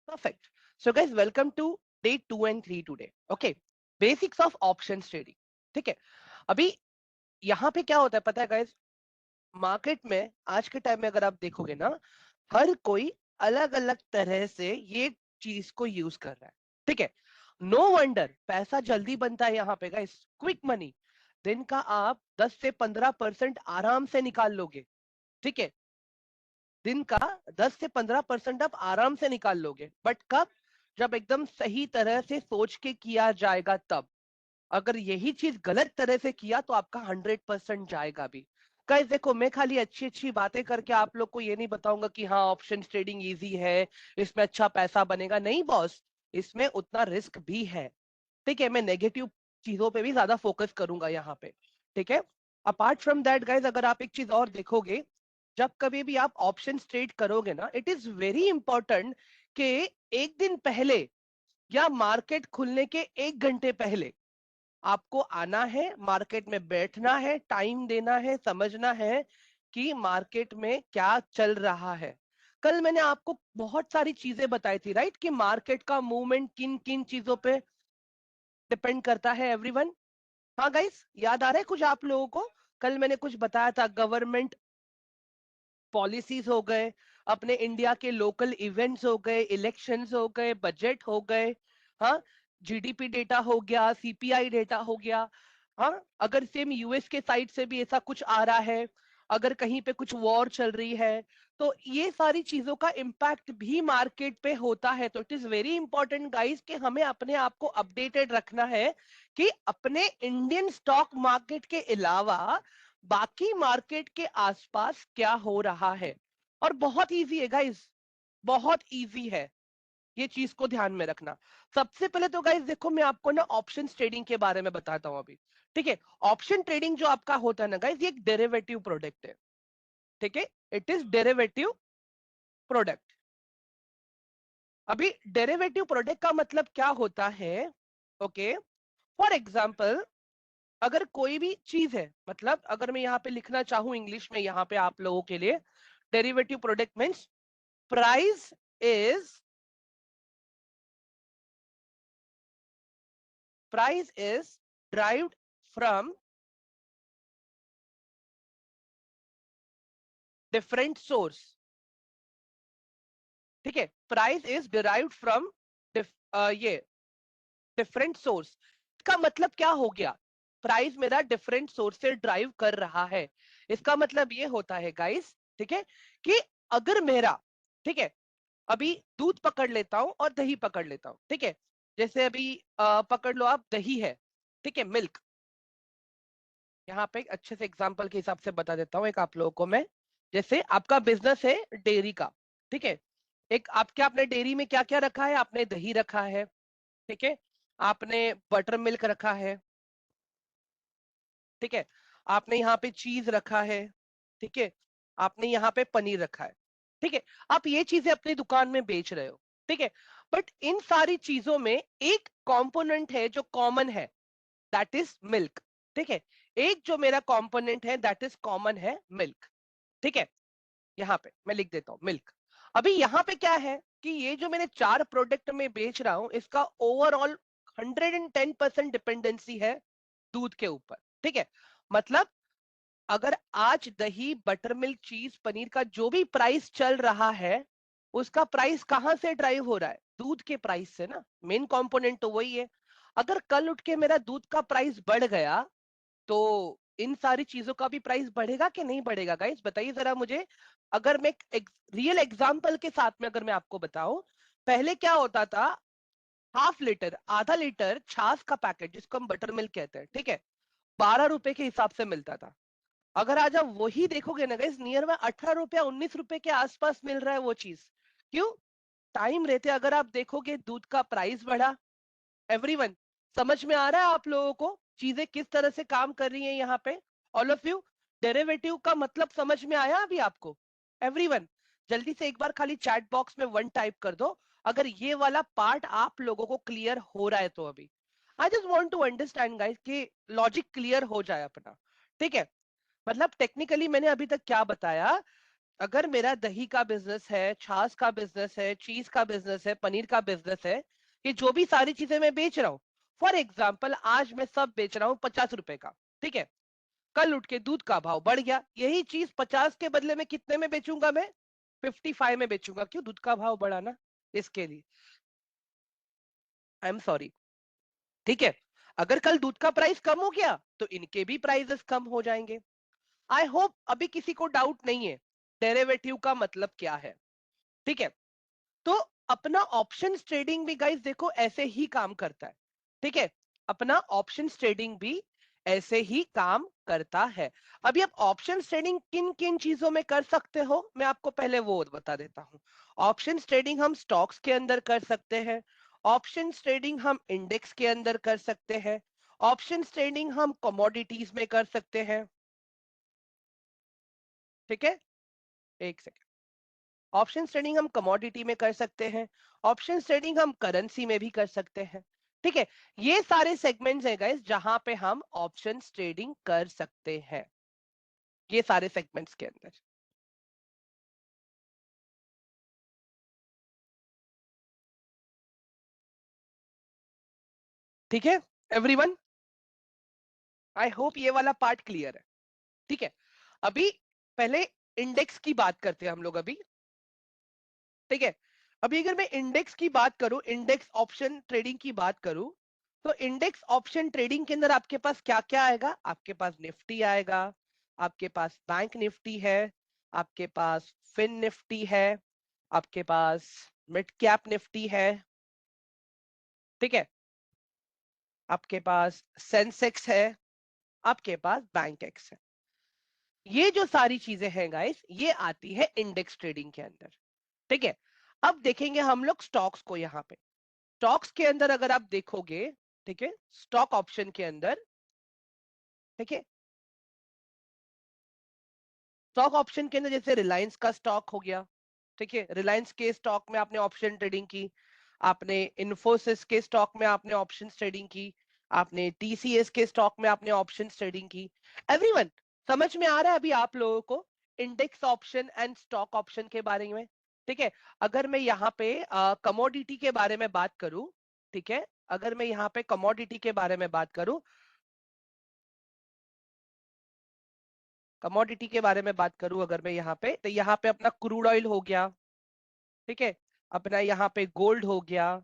Perfect. So guys, welcome to day 2 and 3 today. Okay. Basics of options trading. ठीक है. अभी यहाँ पे क्या होता है पता है guys, मार्केट में आज के टाइम में अगर आप देखोगे ना, हर कोई अलग अलग तरह से ये चीज को यूज कर रहा है. ठीक है. नो वंडर पैसा जल्दी बनता है यहाँ पे गाइस. Quick money. दिन का आप 10 से 15% आराम से निकाल लोगे. ठीक है. दिन का 10 से 15% आप आराम से निकाल लोगे. बट कब? जब एकदम सही तरह से सोच के किया जाएगा तब. अगर यही चीज गलत तरह से किया तो आपका 100% जाएगा भी. गाइस देखो, मैं खाली अच्छी अच्छी बातें करके आप लोग को ये नहीं बताऊंगा कि हाँ ऑप्शन ट्रेडिंग इजी है, इसमें अच्छा पैसा बनेगा. नहीं बॉस, इसमें उतना रिस्क भी है. ठीक है. मैं नेगेटिव चीजों पे भी ज्यादा फोकस करूंगा यहाँ पे. ठीक है. अपार्ट फ्रॉम दैट गाइज, अगर आप एक चीज और देखोगे, जब कभी भी आप ऑप्शन ट्रेड करोगे ना, इट इज वेरी इंपॉर्टेंट कि एक दिन पहले या मार्केट खुलने के 1 घंटे पहले आपको आना है, मार्केट में बैठना है, टाइम देना है, समझना है कि मार्केट में क्या चल रहा है. कल मैंने आपको बहुत सारी चीजें बताई थी राइट, कि मार्केट का मूवमेंट किन किन चीजों पे डिपेंड करता है एवरीवन. हाँ गाइस, याद आ रहा है कुछ आप लोगों को? कल मैंने कुछ बताया था. गवर्नमेंट पॉलिसीज हो गए, अपने इंडिया के लोकल इवेंट्स हो गए, इलेक्शंस हो गए, बजट हो गए. हाँ. जीडीपी डेटा हो गया, सीपीआई डेटा हो गया. हाँ. अगर सेम यूएस के साइड से भी ऐसा कुछ आ रहा है, अगर कहीं पे कुछ वॉर चल रही है, तो ये सारी चीजों का इम्पैक्ट भी मार्केट पे होता है. तो it is very important guys कि हमें अपने आप को अपडेटेड रखना है कि अपने इंडियन स्टॉक मार्केट के अलावा बाकी मार्केट के आसपास क्या हो रहा है. और बहुत इजी है गाइस, बहुत इजी है. ये चीज को ध्यान में रखना. सबसे पहले तो गाइस देखो, मैं आपको ना ऑप्शन ट्रेडिंग के बारे में बताता हूं अभी. ठीक है. ऑप्शन ट्रेडिंग जो आपका होता है ना गाइस, ये एक डेरिवेटिव प्रोडक्ट है. ठीक है. It is derivative product. अभी डेरिवेटिव प्रोडक्ट का मतलब क्या होता है? ओके. फॉर एग्जाम्पल, अगर कोई भी चीज है, मतलब अगर मैं यहाँ पे लिखना चाहूं इंग्लिश में यहाँ पे आप लोगों के लिए, derivative product means price is price is derived from different source. ठीक है. प्राइस इज डिराइव्ड फ्रॉम ये डिफरेंट सोर्स. इसका मतलब क्या हो गया? प्राइस मेरा डिफरेंट सोर्स से ड्राइव कर रहा है. इसका मतलब ये होता है गाइस, ठीक है, कि अगर मेरा, ठीक है, अभी दूध पकड़ लेता हूं और दही पकड़ लेता हूं. ठीक है. जैसे अभी पकड़ लो आप, दही है. ठीक है. मिल्क. यहाँ पे एक अच्छे से एग्जांपल के हिसाब से बता देता हूँ एक आप लोगों को मैं. जैसे आपका बिजनेस है डेयरी का. ठीक है. एक आपके आपने डेयरी में क्या क्या रखा है? आपने दही रखा है. ठीक है. आपने बटर मिल्क रखा है. ठीक है. आपने यहाँ पे चीज रखा है. ठीक है. आपने यहाँ पे पनीर रखा है. ठीक है. आप ये चीजें अपनी दुकान में बेच रहे हो. ठीक है. बट इन सारी चीजों में एक कंपोनेंट है जो कॉमन है, दैट इज मिल्क. ठीक है. एक जो मेरा कंपोनेंट है दैट इज कॉमन है, मिल्क. ठीक है. यहाँ पे मैं लिख देता हूँ मिल्क. अभी यहाँ पे क्या है कि ये जो मैंने 4 प्रोडक्ट में बेच रहा हूँ, इसका ओवरऑल 110% डिपेंडेंसी है दूध के ऊपर. ठीक है. मतलब अगर आज दही, बटर मिल्क, चीज, पनीर का जो भी प्राइस चल रहा है, उसका प्राइस कहां से ड्राइव हो रहा है? दूध के प्राइस से ना. मेन कंपोनेंट तो वही है. अगर कल उठ के मेरा दूध का प्राइस बढ़ गया, तो इन सारी चीजों का भी प्राइस बढ़ेगा कि नहीं बढ़ेगा? गाइस बताइए जरा मुझे. अगर मैं एक रियल एग्जांपल के साथ में अगर मैं आपको बताऊं, पहले क्या होता था? हाफ लीटर, आधा लीटर छाछ का पैकेट, जिसको हम बटर मिल्क कहते हैं, ठीक है, 12 रुपए के हिसाब से मिलता था. अगर आज आप वही देखोगे ना गाइस, नियर में 18 रुपया 19 रुपए के आसपास मिल रहा है वो चीज. क्यों? टाइम रहते अगर आप देखोगे दूध का प्राइस बढ़ा. एवरीवन, समझ में आ रहा है आप लोगों को चीजें किस तरह से काम कर रही हैं यहाँ पे? ऑल ऑफ यू, डेरिवेटिव का मतलब समझ में आया अभी आपको? एवरीवन, जल्दी से एक बार खाली चैट बॉक्स में 1 टाइप कर दो अगर ये वाला पार्ट आप लोगों को क्लियर हो रहा है तो. अभी I just want to understand guys कि लॉजिक क्लियर हो जाए अपना. ठीक है. मतलब टेक्निकली मैंने अभी तक क्या बताया अगर मेरा दही का बिजनेस है, छाछ का बिजनेस है, चीज का बिजनेस है, पनीर का बिजनेस है, ये जो भी सारी चीजें मैं बेच रहा हूँ, फॉर एग्जाम्पल आज मैं सब बेच रहा हूँ 50 रुपए का, ठीक है। कल उठ के दूध का भाव बढ़ गया, यही चीज 50 के बदले में कितने में बेचूंगा मैं? 55 में बेचूंगा। क्यों? दूध का भाव बढ़ा ना, इसके लिए। आई एम सॉरी, ठीक है। अगर कल दूध का प्राइस कम हो गया तो इनके भी प्राइसेस कम हो जाएंगे। आई होप अभी किसी को डाउट नहीं है डेरिवेटिव का मतलब क्या है, ठीक है। तो अपना ऑप्शन ट्रेडिंग भी गाइस देखो ऐसे ही काम करता है, ठीक है। अपना ऑप्शन ट्रेडिंग भी ऐसे ही काम करता है। अभी आप ऑप्शन ट्रेडिंग किन किन चीजों में कर सकते हो, मैं आपको पहले वो बता देता हूं। ऑप्शन ट्रेडिंग हम स्टॉक्स के अंदर कर सकते हैं, ऑप्शन ट्रेडिंग हम इंडेक्स के अंदर कर सकते हैं, ऑप्शन ट्रेडिंग हम कमोडिटीज में कर सकते हैं, ठीक है। एक सेकेंड। ऑप्शन ट्रेडिंग हम कमोडिटी में कर सकते हैं, ऑप्शन ट्रेडिंग हम करेंसी में भी कर सकते हैं, ठीक है। ये सारे सेगमेंट्स हैं गाइस जहां पे हम ऑप्शन ट्रेडिंग कर सकते हैं, ये सारे सेगमेंट्स के अंदर, ठीक है एवरीवन। आई होप ये वाला पार्ट क्लियर है, ठीक है। अभी पहले इंडेक्स की बात करते हैं हम लोग अभी, ठीक है। अभी अगर मैं इंडेक्स की बात करूं, इंडेक्स ऑप्शन ट्रेडिंग की बात करूं, तो इंडेक्स ऑप्शन ट्रेडिंग के अंदर आपके पास क्या क्या आएगा? आपके पास निफ्टी आएगा, आपके पास बैंक निफ्टी है, आपके पास फिन निफ्टी है, आपके पास मिड कैप निफ्टी है, ठीक है। आपके पास सेंसेक्स है, आपके पास बैंक एक्स है। ये जो सारी चीजें हैं गाइस, ये आती है इंडेक्स ट्रेडिंग के अंदर, ठीक है। अब देखेंगे हम लोग स्टॉक्स को। यहाँ पे स्टॉक्स के अंदर अगर आप देखोगे, ठीक है, स्टॉक ऑप्शन के अंदर, ठीक है, स्टॉक ऑप्शन के अंदर जैसे रिलायंस का स्टॉक हो गया, ठीक है। रिलायंस के स्टॉक में आपने ऑप्शन ट्रेडिंग की, आपने इन्फोसिस के स्टॉक में आपने ऑप्शन ट्रेडिंग की, आपने टीसीएस के स्टॉक में आपने ऑप्शन ट्रेडिंग की। एवरीवन, समझ में आ रहा है अभी आप लोगों को index option and stock option के बारे में, ठीक है। अगर मैं यहाँ पे कमोडिटी के बारे में बात करूं, ठीक है, अगर मैं यहाँ पे कमोडिटी के बारे में बात करूं, कमोडिटी के बारे में बात करूं अगर मैं यहाँ पे, तो यहाँ पे अपना क्रूड ऑयल हो गया, ठीक है, अपना यहाँ पे गोल्ड हो गया,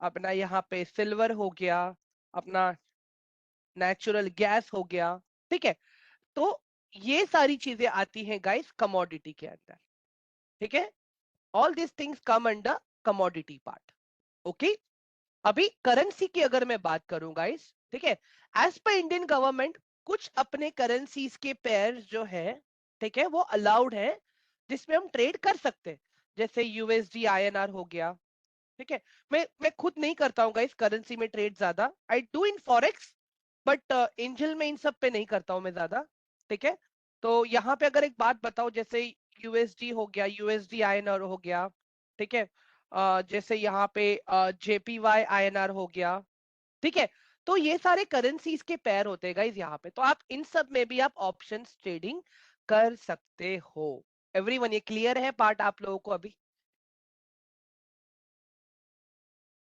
अपना यहाँ पे सिल्वर हो गया, अपना नेचुरल गैस हो गया, ठीक है। तो ये सारी चीजें आती हैं गाइस कमोडिटी के अंदर, ठीक है। All this things come under commodity part, okay. अभी करेंसी की अगर मैं बात करूं गाइस, ठीक है, एज पर इंडियन गवर्नमेंट कुछ अपने करेंसीज के पेयर जो है, ठीक है, वो अलाउड है जिसमें हम ट्रेड कर सकते हैं, जैसे यूएसडी आईएनआर हो गया, ठीक है। मैं खुद नहीं करता हूँ गाइस करेंसी में ट्रेड ज्यादा, I do in forex, but angel में इन सब पे नहीं करता हूँ मैं ज्यादा, ठीक है। तो यहाँ पे अगर एक बात बताओ, जैसे यूएसडी हो गया, यूएसडी आईएनआर हो गया, ठीक है, जैसे यहाँ पे जेपीवाई आईएनआर हो गया, ठीक है। तो ये सारे करेंसीज के पेयर होते हैं गाइस यहाँ पे, तो आप इन सब में भी आप ऑप्शंस ट्रेडिंग कर सकते हो। एवरीवन, ये क्लियर है पार्ट आप लोगों को अभी?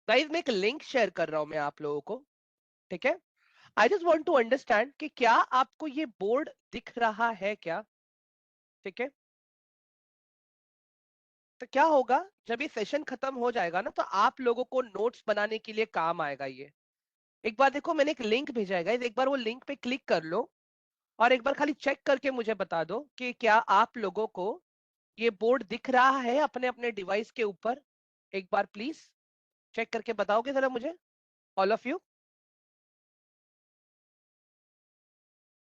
गाइस मैं एक लिंक शेयर कर रहा हूं मैं आप लोगों को, ठीक है। I just want to understand कि क्या आपको ये बोर्ड दिख रहा है क्या, ठीक है। तो क्या होगा जब ये सेशन खत्म हो जाएगा ना, तो आप लोगों को नोट्स बनाने के लिए काम आएगा ये। एक बार देखो, मैंने एक लिंक भेजा है गाइस, एक बार वो लिंक पे क्लिक कर लो और एक बार खाली चेक करके मुझे बता दो कि क्या आप लोगों को ये बोर्ड दिख रहा है अपने अपने डिवाइस के ऊपर। एक बार प्लीज चेक करके बताओगे जरा मुझे, ऑल ऑफ यू।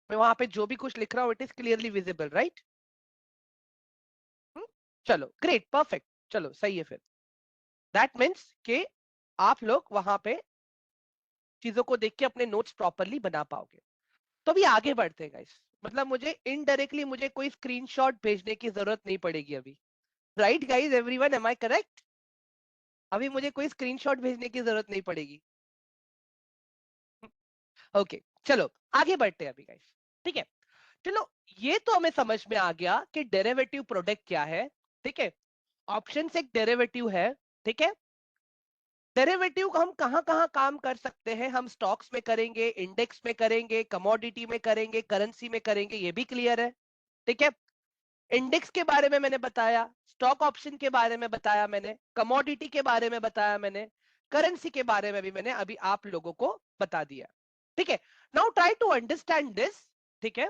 मैं वहां पे जो भी कुछ लिख रहा हूँ it is clearly visible, right? चलो ग्रेट, परफेक्ट, चलो सही है फिर। दैट मीन्स कि आप लोग वहां पे चीजों को देख के अपने नोट्स प्रॉपरली बना पाओगे। तो अभी आगे बढ़ते हैं गाइस, मतलब मुझे इनडायरेक्टली मुझे कोई स्क्रीनशॉट भेजने की जरूरत नहीं पड़ेगी अभी, right guys? Everyone, am I correct? अभी मुझे कोई स्क्रीनशॉट भेजने की जरूरत नहीं पड़ेगी, ओके। चलो आगे बढ़ते हैं अभी गाइस, ठीक है। चलो ये तो हमें समझ में आ गया कि डेरिवेटिव प्रोडक्ट क्या है, ठीक है। ऑप्शन एक डेरिवेटिव है, ठीक है। डेरिवेटिव हम कहां कहां काम कर सकते हैं, हम स्टॉक्स में करेंगे, इंडेक्स में करेंगे, कमोडिटी में करेंगे, करेंसी में करेंगे, ये भी क्लियर है, ठीक है। इंडेक्स के बारे में मैंने बताया, स्टॉक ऑप्शन के बारे में बताया मैंने, कमोडिटी के बारे में बताया मैंने, करेंसी के बारे में भी मैंने अभी आप लोगों को बता दिया, ठीक है। Now try to understand this, ठीक है,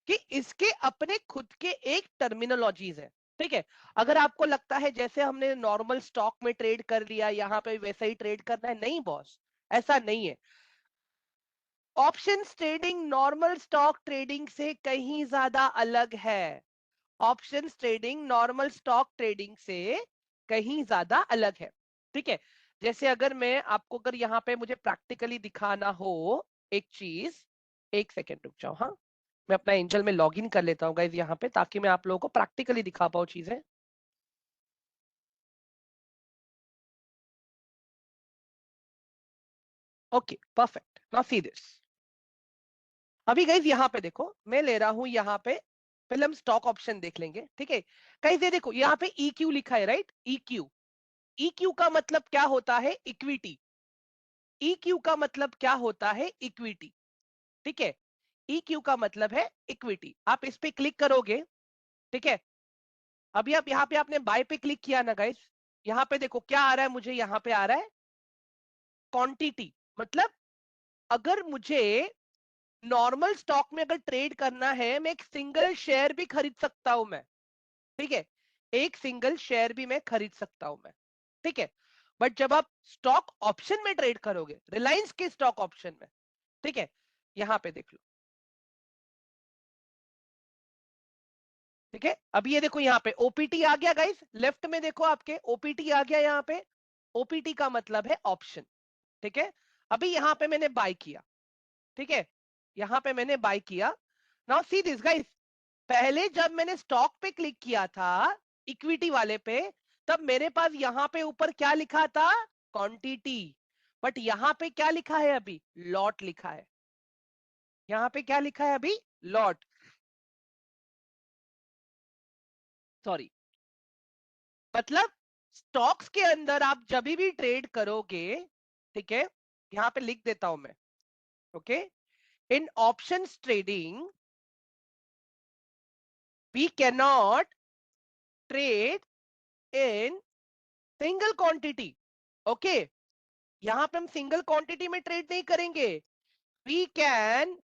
कि इसके अपने खुद के एक टर्मिनोलॉजीज है, ठीक है। अगर आपको लगता है जैसे हमने नॉर्मल स्टॉक में ट्रेड कर लिया यहाँ पे वैसा ही ट्रेड करना है, नहीं बॉस, ऐसा नहीं है। Options trading normal stock trading से कहीं ज्यादा अलग है। Options trading normal stock trading से कहीं ज्यादा अलग है, ठीक है। जैसे अगर मैं आपको, अगर यहाँ पे मुझे प्रैक्टिकली दिखाना हो एक चीज, एक सेकेंड रुक जाओ, हाँ। मैं अपना एंजल में लॉग इन कर लेता हूँ गाइज यहाँ पे, ताकि मैं आप लोगों को प्रैक्टिकली दिखा पाऊँ चीजें। Okay perfect, now see this. अभी गाइज यहाँ पे देखो, मैं ले रहा हूँ यहाँ पे, पहले हम स्टॉक ऑप्शन देख लेंगे, ठीक है। गाइज ये देखो यहाँ पे EQ लिखा है, राइट, EQ। EQ का मतलब क्या होता है, इक्विटी। EQ का मतलब क्या होता है, इक्विटी, ठीक है। EQ का मतलब है इक्विटी। आप इस पे क्लिक करोगे, ठीक है। अभी आप यहाँ पे आपने बाय पे क्लिक किया ना गाइस, यहाँ पे देखो क्या आ रहा है, मुझे यहाँ पे आ रहा है क्वांटिटी। मतलब अगर मुझे नॉर्मल स्टॉक में अगर ट्रेड करना है, मैं एक सिंगल शेयर भी खरीद सकता हूं मैं, ठीक है। एक सिंगल शेयर भी मैं खरीद सकता हूं मैं, ठीक है। बट जब आप स्टॉक ऑप्शन में ट्रेड करोगे, रिलायंस के स्टॉक ऑप्शन में, ठीक है, यहां पे देख लो, ठीक है। अभी ये देखो यहाँ पे ओपीटी आ गया गाइस, लेफ्ट में देखो आपके ओपीटी आ गया यहाँ पे। ओपीटी का मतलब है ऑप्शन, ठीक है। अभी यहाँ पे मैंने बाय किया, ठीक है, यहाँ पे मैंने बाय किया। नाउ सी दिस गाइस, पहले जब मैंने स्टॉक पे क्लिक किया था, इक्विटी वाले पे, तब मेरे पास यहाँ पे ऊपर क्या लिखा था, क्वांटिटी। बट यहाँ पे क्या लिखा है अभी, लॉट लिखा है। यहाँ पे क्या लिखा है अभी, लॉट, सॉरी। मतलब स्टॉक्स के अंदर आप जब भी ट्रेड करोगे, ठीक है, यहां पे लिख देता हूं मैं, okay. In options trading we can not trade in single quantity, okay. यहां पे हम सिंगल क्वांटिटी में ट्रेड नहीं करेंगे, we can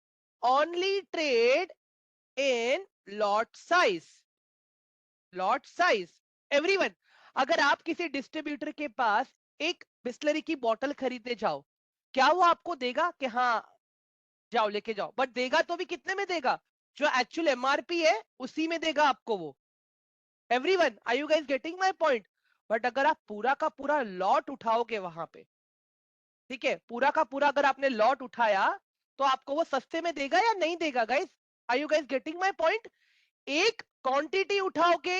only trade in lot size. Lot size, everyone, अगर आप किसी डिस्ट्रीब्यूटर के पास एक बिस्लरी की बोतल खरीदने जाओ, क्या वो आपको देगा कि हाँ जाओ लेके जाओ, बट देगा तो भी कितने में देगा, जो एक्चुअल एमआरपी है उसी में देगा आपको वो। Everyone, are you guys getting my point. But अगर आप पूरा का पूरा लॉट उठाओगे वहां पे, ठीक है, पूरा का पूरा अगर आपने लॉट उठाया, तो आपको वो सस्ते में देगा या नहीं देगा guys, are you guys getting my point. एक क्वांटिटी उठाओगे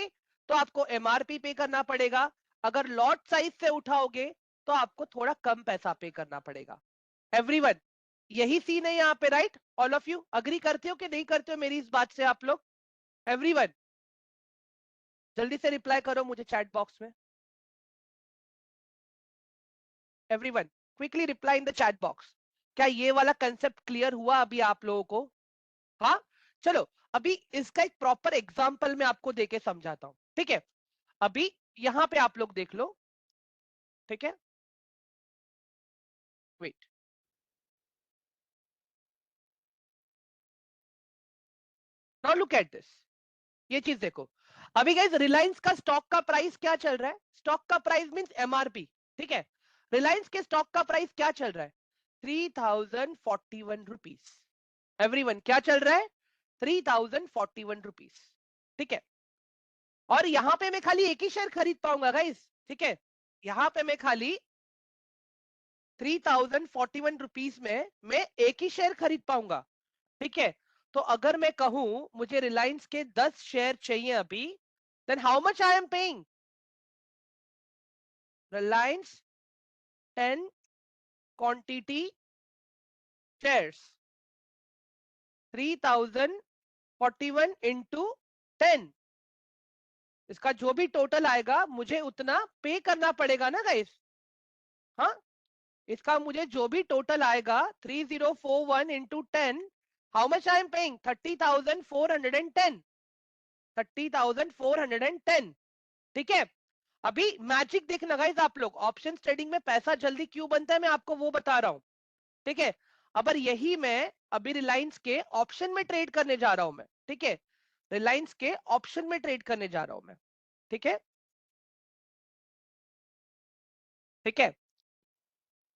तो आपको एमआरपी पे करना पड़ेगा, अगर लॉट साइज से उठाओगे तो आपको थोड़ा कम पैसा पे करना पड़ेगा। एवरीवन, यही सीन है यहाँ पे, right. All of you agree करते हो कि नहीं करते हो मेरी इस बात से आप लोग। एवरीवन, जल्दी से रिप्लाई करो मुझे चैट बॉक्स में। Everyone, quickly reply in the chat box. क्या ये वाला कंसेप्ट क्लियर हुआ अभी आप लोगों को, हाँ। चलो, अभी इसका एक प्रॉपर एग्जांपल मैं आपको देके समझाता हूं, ठीक है। अभी यहां पे आप लोग देख लो, ठीक है, wait. Now look at this, ये चीज देखो। अभी गाइस रिलायंस का स्टॉक का प्राइस क्या चल रहा है, स्टॉक का प्राइस मींस एमआरपी, ठीक है। रिलायंस के स्टॉक का प्राइस क्या चल रहा है, 3041 रुपीज। एवरीवन, क्या चल रहा है, 3041 रुपीज, ठीक है। और यहां पे मैं खाली एक ही शेयर खरीद पाऊंगा गाइस, ठीक है। यहां पे मैं खाली 3041 रुपीज में मैं एक ही शेयर खरीद पाऊंगा, ठीक है। तो अगर मैं कहूं मुझे रिलायंस के 10 शेयर चाहिए अभी, then how much I am paying, Reliance 10 quantity shares, 3041 41 into 10, इसका जो भी टोटल आएगा मुझे उतना पे करना पड़ेगा ना गाइस। हाँ, इसका मुझे जो भी टोटल आएगा 3041 into 10, how much I am paying? 30,410, 30,410। ठीक है, अभी मैजिक देखना गाइस आप लोग, ऑप्शन ट्रेडिंग में पैसा जल्दी क्यों बनता है मैं आपको वो बता रहा हूं। ठीक है, अगर यही मैं अभी रिलायंस के ऑप्शन में ट्रेड करने जा रहा हूं मैं, ठीक है, रिलायंस के ऑप्शन में ट्रेड करने जा रहा हूं मैं, ठीक है, ठीक है,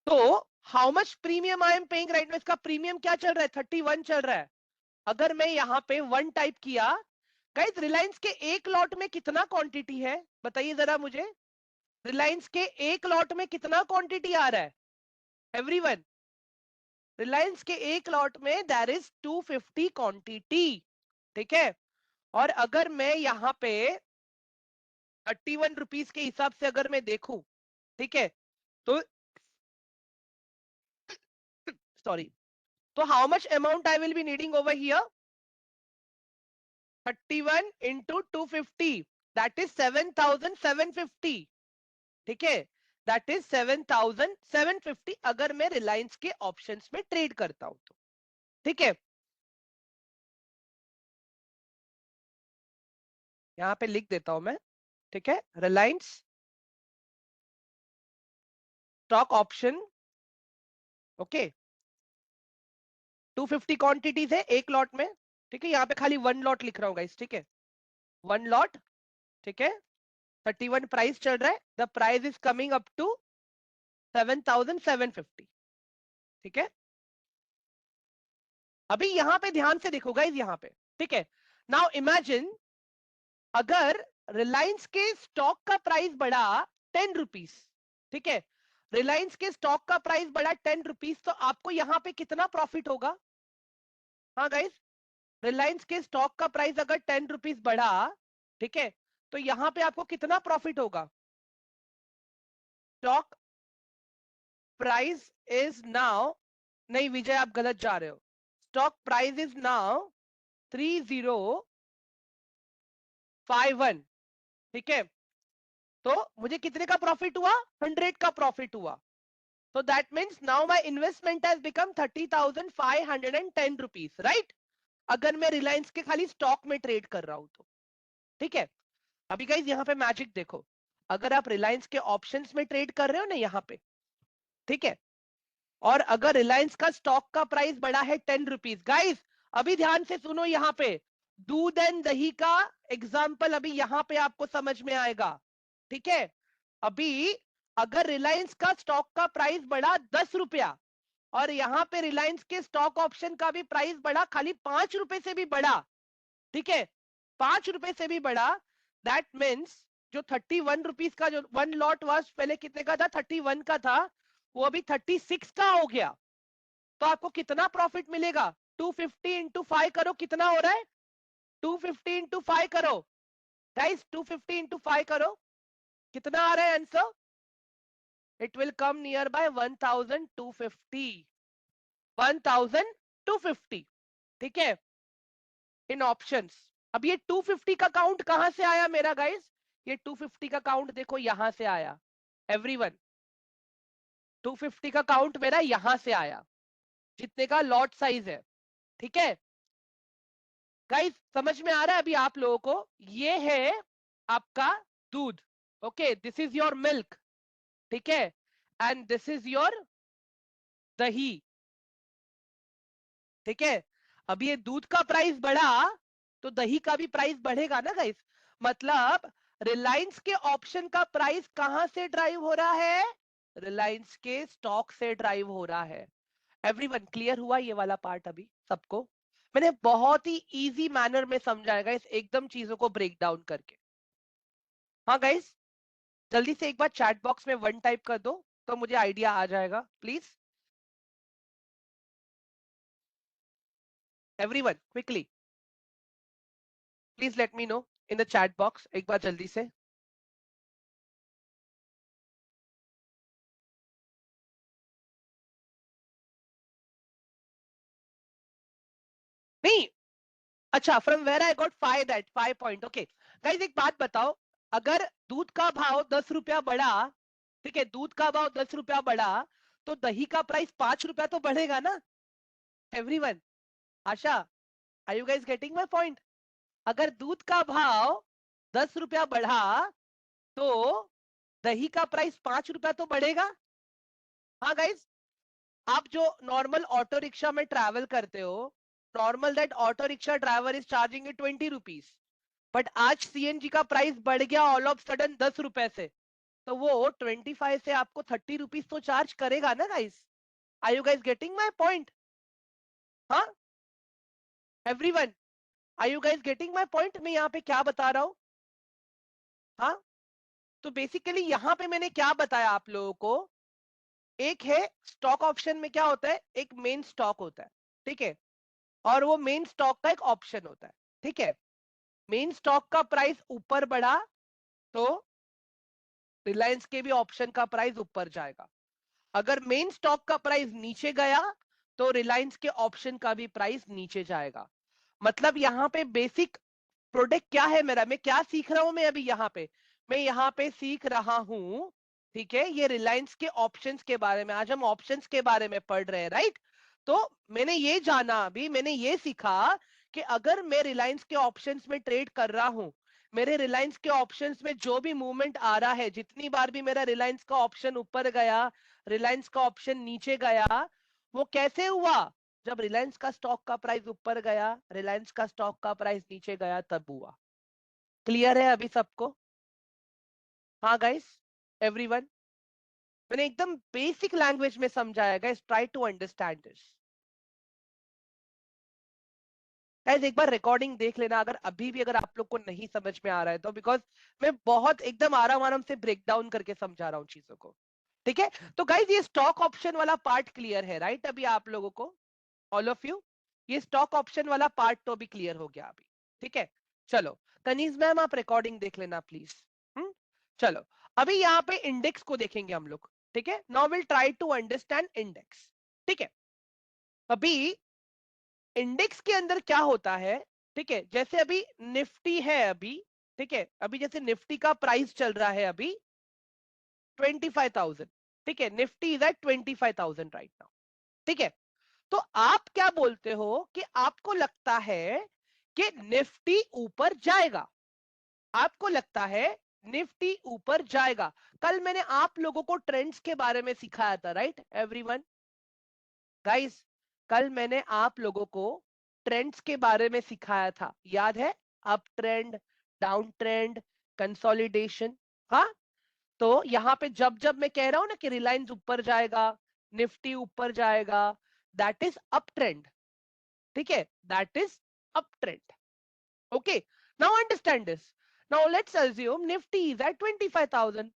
तो how much premium I am paying right now? इसका प्रीमियम क्या चल रहा है? 31 चल रहा है। अगर मैं यहाँ पे 1 टाइप किया, गाइस रिलायंस के एक लॉट में कितना क्वांटिटी है बताइए जरा मुझे, रिलायंस के एक लॉट में कितना क्वांटिटी आ रहा है एवरीवन? रिलायंस के एक लॉट में देयर इज 250 क्वांटिटी, ठीक है, और अगर मैं यहाँ पे 31 रुपीज के हिसाब से अगर मैं देखूं, ठीक है, तो सॉरी, तो how much amount I will be needing over here? 31 into 250, that is 7,750, ठीक है, दैट इज 7,750 अगर मैं रिलायंस के ऑप्शंस में ट्रेड करता हूं तो, ठीक है, यहां पे लिख देता हूं मैं, ठीक है, Reliance stock option, okay, 250 quantities है एक लॉट में, ठीक है, यहाँ पे खाली 1 लॉट लिख रहा हूँ गाइस, ठीक है, 1 लॉट, ठीक है, 31 प्राइस चल रहा है, the price is coming up to 7,750, ठीक है, अभी यहां पे ध्यान से देखो गाइस यहाँ पे, ठीक है, नाउ इमेजिन अगर रिलायंस के स्टॉक का प्राइस बढ़ा 10 रुपीज, ठीक है, रिलायंस के स्टॉक का प्राइस बढ़ा 10 रुपीज, तो आपको यहां पे कितना प्रॉफिट होगा? हाँ गाइस, रिलायंस के स्टॉक का प्राइस अगर 10 रुपीज बढ़ा, ठीक है, तो यहां पे आपको कितना प्रॉफिट होगा? स्टॉक प्राइस इज नाउ, नहीं विजय आप गलत जा रहे हो, स्टॉक प्राइस इज नाउ 3051, ठीक है, तो मुझे कितने का प्रॉफिट हुआ? 100 का प्रॉफिट हुआ, तो that means now my investment has become 30,510 rupees, right, अगर मैं रिलायंस के खाली स्टॉक में ट्रेड कर रहा हूं तो, ठीक है, अभी गाइस यहाँ पे मैजिक देखो, अगर आप रिलायंस के ऑप्शंस में ट्रेड कर रहे हो ना यहाँ पे, ठीक है, और अगर रिलायंस का स्टॉक का प्राइस बढ़ा है 10 रुपीज, गाइस अभी ध्यान से सुनो, यहाँ पे दूध एंड दही का एग्जाम्पल अभी यहाँ पे आपको समझ में आएगा, ठीक है, अभी अगर रिलायंस का स्टॉक का प्राइस बढ़ा 10 रुपया और यहाँ पे रिलायंस के स्टॉक ऑप्शन का भी प्राइस बढ़ा खाली 5 रुपए से भी बढ़ा, ठीक है, 5 रुपए से भी बढ़ा, दैट मीन्स जो 31 रुपीज का जो 1 लॉट वाज पहले कितने का था? 31 का था, वो अभी 36 का हो गया, तो आपको कितना प्रॉफिट मिलेगा? 250 इंटू 5 करो, कितना हो रहा है? 250 इंटू 5 करो गाइस, 250 इंटू 5 करो, कितना आ रहा है answer? It will come near by 1,250, 1,250, ठीक है, इन ऑप्शंस। अब ये 250 का काउंट कहां से आया मेरा गाइस? ये 250 का काउंट देखो यहां से आया एवरीवन, 250 का काउंट मेरा यहां से आया, जितने का लॉट साइज है, ठीक है गाइस, समझ में आ रहा है अभी आप लोगों को? ये है आपका दूध, okay, this is your milk, ठीक है, एंड दिस इज योर दही, ठीक है, अब ये दूध का प्राइस बढ़ा तो दही का भी प्राइस बढ़ेगा ना गाइस, मतलब रिलायंस के ऑप्शन का प्राइस कहां से ड्राइव हो रहा है? रिलायंस के स्टॉक से ड्राइव हो रहा है। एवरीवन क्लियर हुआ ये वाला पार्ट अभी सबको? मैंने बहुत ही इजी मैनर में समझाया गाइस, एकदम चीजों को ब्रेक डाउन करके। हाँ गाइस, जल्दी से एक बार चैट बॉक्स में 1 टाइप कर दो तो मुझे आइडिया आ जाएगा please, everyone quickly please let me know in the chat box, एक बार जल्दी से। नहीं, अच्छा, from where I got 5 point. Okay guys, एक बात बताओ, अगर दूध का भाव 10 रुपया बढ़ा, ठीक है, दूध का भाव 10 रुपया बढ़ा, तो दही का प्राइस 5 रुपया तो बढ़ेगा ना everyone? Asha, are you guys getting my point? अगर दूध का भाव 10 रुपया बढ़ा, तो दही का प्राइस 5 रुपया तो बढ़ेगा। हाँ गाइस, आप जो नॉर्मल ऑटो रिक्शा में ट्रैवल करते हो, normal that auto rickshaw driver is charging you 20 rupees, but आज सीएनजी का प्राइस बढ़ गया ऑल ऑफ सडन 10 रुपए से, तो वो 25 से आपको 30 रुपीज तो चार्ज करेगा ना guys? Are you guys getting my point? हाँ everyone, are you guys getting my point? मैं यहाँ पे क्या बता रहा हूँ? हाँ, तो बेसिकली यहाँ पे मैंने क्या बताया आप लोगों को, एक है स्टॉक ऑप्शन में क्या होता है, एक मेन स्टॉक होता है, ठीक है, और वो मेन स्टॉक का एक ऑप्शन होता है, ठीक है। मेन स्टॉक का प्राइस ऊपर बढ़ा तो रिलायंस के भी ऑप्शन का प्राइस ऊपर जाएगा, अगर मेन स्टॉक का प्राइस नीचे गया तो रिलायंस के ऑप्शन का भी प्राइस नीचे जाएगा। मतलब यहाँ पे बेसिक प्रोडक्ट क्या है मेरा, मैं क्या सीख रहा हूं मैं अभी यहाँ पे, मैं यहाँ पे सीख रहा हूं, ठीक है, ये रिलायंस के ऑप्शंस के बारे में, आज हम ऑप्शंस के बारे में पढ़ रहे हैं, राइट? तो मैंने ये जाना, अभी मैंने ये सीखा कि अगर मैं रिलायंस के ऑप्शंस में ट्रेड कर रहा हूं, मेरे रिलायंस के ऑप्शंस में जो भी मूवमेंट आ रहा है, जितनी बार भी मेरा रिलायंस का ऑप्शन ऊपर गया, रिलायंस का ऑप्शन नीचे गया, वो कैसे हुआ? जब रिलायंस का स्टॉक का प्राइस ऊपर गया, रिलायंस का स्टॉक का प्राइस नीचे गया, तब हुआ। क्लियर है अभी सबको? हाँ गाइस, एवरीवन, मैंने एकदम बेसिक लैंग्वेज में समझाया, guys try to understand this. Guys एक बार रिकॉर्डिंग देख लेना, अगर अभी भी अगर आप लोग को नहीं समझ में आ रहा है तो, बिकॉज मैं बहुत एकदम आराम आराम से ब्रेक डाउन करके समझा रहा हूँ चीजों को, ठीक है। तो गाइस ये स्टॉक ऑप्शन वाला पार्ट क्लियर है, राइट? अभी आप लोगों को, ऑल ऑफ यू, ये स्टॉक ऑप्शन वाला पार्ट तो भी क्लियर हो गया अभी, ठीक है। चलो कनीज मैम, आप रिकॉर्डिंग देख लेना प्लीज। चलो, अभी यहाँ पे इंडेक्स को देखेंगे हम लोग, ठीक है। Now will try to understand index, ठीक है। अभी इंडेक्स के अंदर क्या होता है, ठीक है, जैसे अभी निफ्टी है अभी, ठीक है, अभी जैसे निफ्टी का प्राइस चल रहा है अभी 25,000, ठीक है, Nifty is at 25,000 right now, ठीक है। तो आप क्या बोलते हो कि आपको लगता है कि निफ्टी ऊपर जाएगा, आपको लगता है निफ्टी ऊपर जाएगा। कल मैंने आप लोगों को ट्रेंड्स के बारे में सिखाया था, राइट एवरीवन? गाइस, कल मैंने आप लोगों को ट्रेंड्स के बारे में सिखाया था, याद है? Up trend, down trend, consolidation. हाँ, तो यहाँ पे जब जब मैं कह रहा हूं ना कि रिलायंस ऊपर जाएगा, निफ्टी ऊपर जाएगा, दैट इज अप ट्रेंड, ठीक है, that is up trend. Okay, now understand this. Now let's assume Nifty is at 25,000।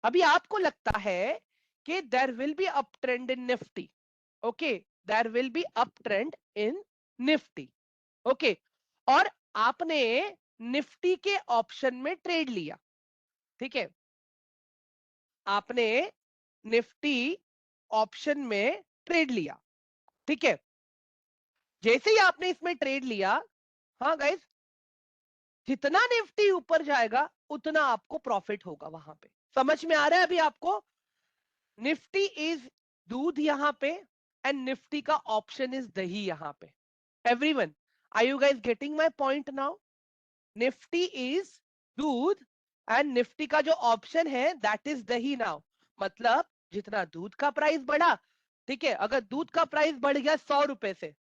अभी आपको लगता है कि there will be up trend in Nifty, okay, there will be up trend in Nifty, okay, और आपने Nifty के ऑप्शन में ट्रेड लिया, ठीक है, आपने निफ्टी ऑप्शन में ट्रेड लिया, ठीक है। जैसे ही आपने इसमें ट्रेड लिया, हाँ गाइस, जितना निफ्टी ऊपर जाएगा उतना आपको प्रॉफिट होगा वहां पे। समझ में आ रहा है अभी आपको? निफ्टी इज दूध यहाँ पे, एंड निफ्टी का ऑप्शन इज दही यहाँ पे। Everyone, are you guys getting my point now? Nifty is दूध, एंड निफ्टी का जो ऑप्शन है दैट इज दही नाउ। मतलब जितना दूध का प्राइस बढ़ा, ठीक है, अगर दूध का प्राइस बढ़ गया 100 रुपए से,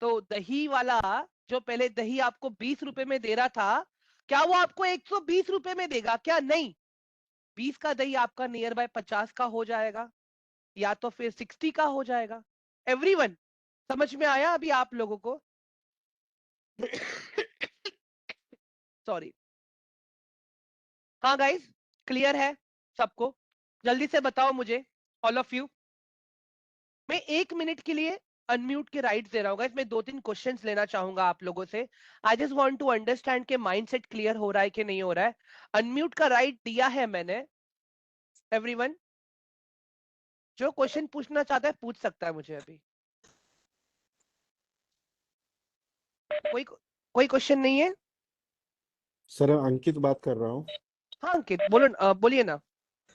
तो दही वाला जो पहले दही आपको 20 रुपए में दे रहा था, क्या वो आपको 120 रुपए में देगा? क्या नहीं, 20 का दही आपका नियर बाय 50 का हो जाएगा, या तो फिर 60 का हो जाएगा। एवरीवन, समझ में आया अभी आप लोगों को? सॉरी। हाँ गाइस, क्लियर है सबको? जल्दी से बताओ मुझे, ऑल ऑफ यू। मैं 1 मिनट के लिए अनम्यूट के राइट्स दे रहा हूँ गाइस, मैं 2-3 क्वेश्चंस लेना चाहूंगा आप लोगों से। I just want to understand के माइंडसेट क्लियर हो रहा है कि नहीं हो रहा है। अनम्यूट का राइट दिया है मैंने। एवरीवन, जो क्वेश्चन पूछना चाहता है पूछ सकता है मुझे अभी। कोई कोई क्वेश्चन नहीं है? सर अंकित बात कर रहा हूँ। हाँ अंकित बोलो, बोलिए ना।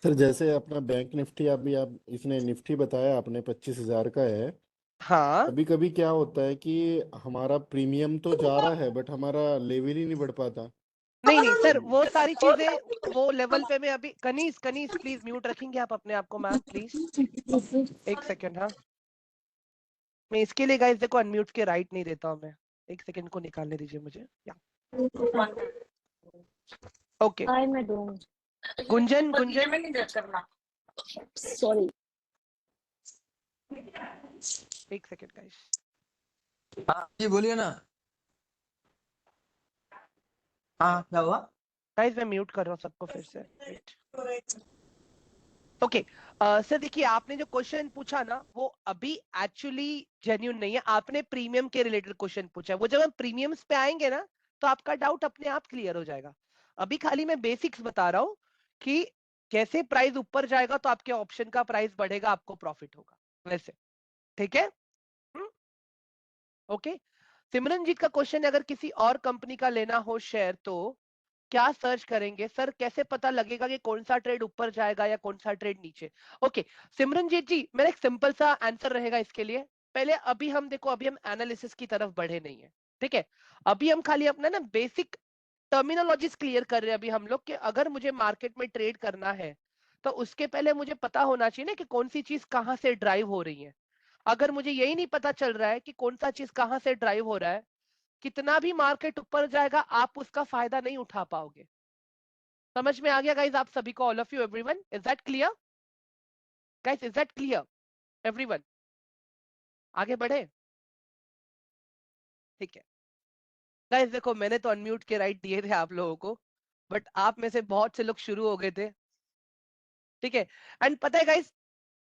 सर जैसे अपना बैंक निफ्टी अभी आप इसने निफ्टी बताया आपने 25,000 का है। हाँ कभी कभी क्या होता है कि हमारा प्रीमियम तो जा रहा है बट हमारा लेवल ही नहीं बढ़ पाता। नहीं नहीं सर, वो सारी चीजें वो लेवल पे मैं अभी, कनीज कनीज प्लीज म्यूट रखेंगे आप अपने आप को मैम प्लीज, एक सेकेंड। हाँ मैं इसके लिए गाइस देखो अनम्यूट के राइट नहीं देता हूँ मैं, एक सेकेंड को निकालने दीजिए मुझे। या ओके मैं दूंगी। गुंजन, गुंजन सॉरी। एक सेकेंड गाइस। हाँ जी बोलिए ना। हाँ क्या हुआ? गाइस मैं म्यूट कर रहा हूँ सबको फिर से, वेट। ओके सर देखिए, आपने जो क्वेश्चन पूछा ना वो अभी एक्चुअली जेन्यून नहीं है। आपने प्रीमियम के रिलेटेड क्वेश्चन पूछा है, वो जब हम प्रीमियम्स पे आएंगे ना तो आपका डाउट अपने आप क्लियर हो जाएगा। अभी खाली मैं बेसिक्स बता रहा हूँ कि कैसे प्राइस ऊपर जाएगा तो आपके ऑप्शन का प्राइस बढ़ेगा, आपको प्रॉफिट होगा वैसे। ठीक है? ओके। सिमरनजीत का क्वेश्चन है, अगर किसी और कंपनी का लेना हो शेयर तो क्या सर्च करेंगे? सर कैसे पता लगेगा कि कौन सा ट्रेड ऊपर जाएगा या कौन सा ट्रेड नीचे? ओके सिमरनजीत जी, मेरा एक सिंपल सा आंसर रहेगा इसके लिए। पहले अभी हम देखो, अभी हम एनालिसिस की तरफ बढ़े नहीं है, ठीक है? अभी हम खाली अपना ना बेसिक टर्मिनोलॉजीज क्लियर कर रहे हैं अभी हम लोग, कि अगर मुझे मार्केट में ट्रेड करना है तो उसके पहले मुझे पता होना चाहिए ना कि कौन सी चीज कहां से ड्राइव हो रही है। अगर मुझे यही नहीं पता चल रहा है कि कौन सा चीज कहां से ड्राइव हो रहा है, कितना भी मार्केट ऊपर जाएगा आप उसका फायदा नहीं उठा पाओगे। समझ में आ गया गाइज आप सभी को? All of you, everyone, is that clear? Guys is that clear everyone? आगे बढ़े? ठीक है गाइज, देखो मैंने तो अनम्यूट के राइट दिए थे आप लोगों को, बट आप में से बहुत से लोग शुरू हो गए थे, ठीक है? एंड पता है गाइज,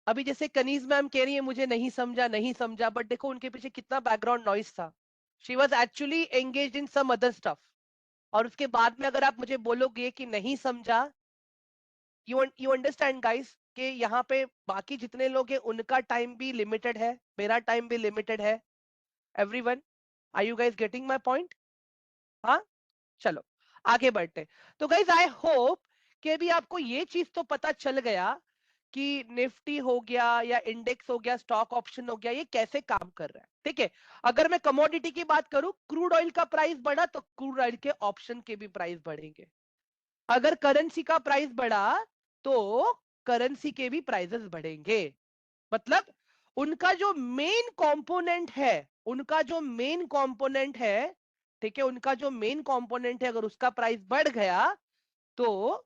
अभी जैसे कनीज मैम कह रही है मुझे नहीं समझा नहीं समझा, बट देखो उनके पीछे कितना बैकग्राउंड नॉइस था। She was actually engage in some other stuff, और उसके बाद में अगर आप मुझे बोलोगे कि नहीं समझा, यू अंडरस्टैंड गाइस कि यहाँ पे बाकी जितने लोग हैं उनका टाइम भी लिमिटेड है, मेरा टाइम भी लिमिटेड है। Everyone, are you guys getting my point? हाँ चलो आगे बढ़ते। तो गाइस आई होप कि अभी आपको ये चीज तो पता चल गया कि निफ्टी हो गया या इंडेक्स हो गया, स्टॉक ऑप्शन हो गया, ये कैसे काम कर रहा है, ठीक है? अगर मैं कमोडिटी की बात करूं, क्रूड ऑयल का प्राइस बढ़ा तो क्रूड ऑयल के ऑप्शन के भी प्राइस बढ़ेंगे। अगर करेंसी का प्राइस बढ़ा तो करेंसी के भी प्राइसेस बढ़ेंगे। मतलब उनका जो मेन कंपोनेंट है, उनका जो मेन कंपोनेंट है, ठीक है, उनका जो मेन कंपोनेंट है अगर उसका प्राइस बढ़ गया तो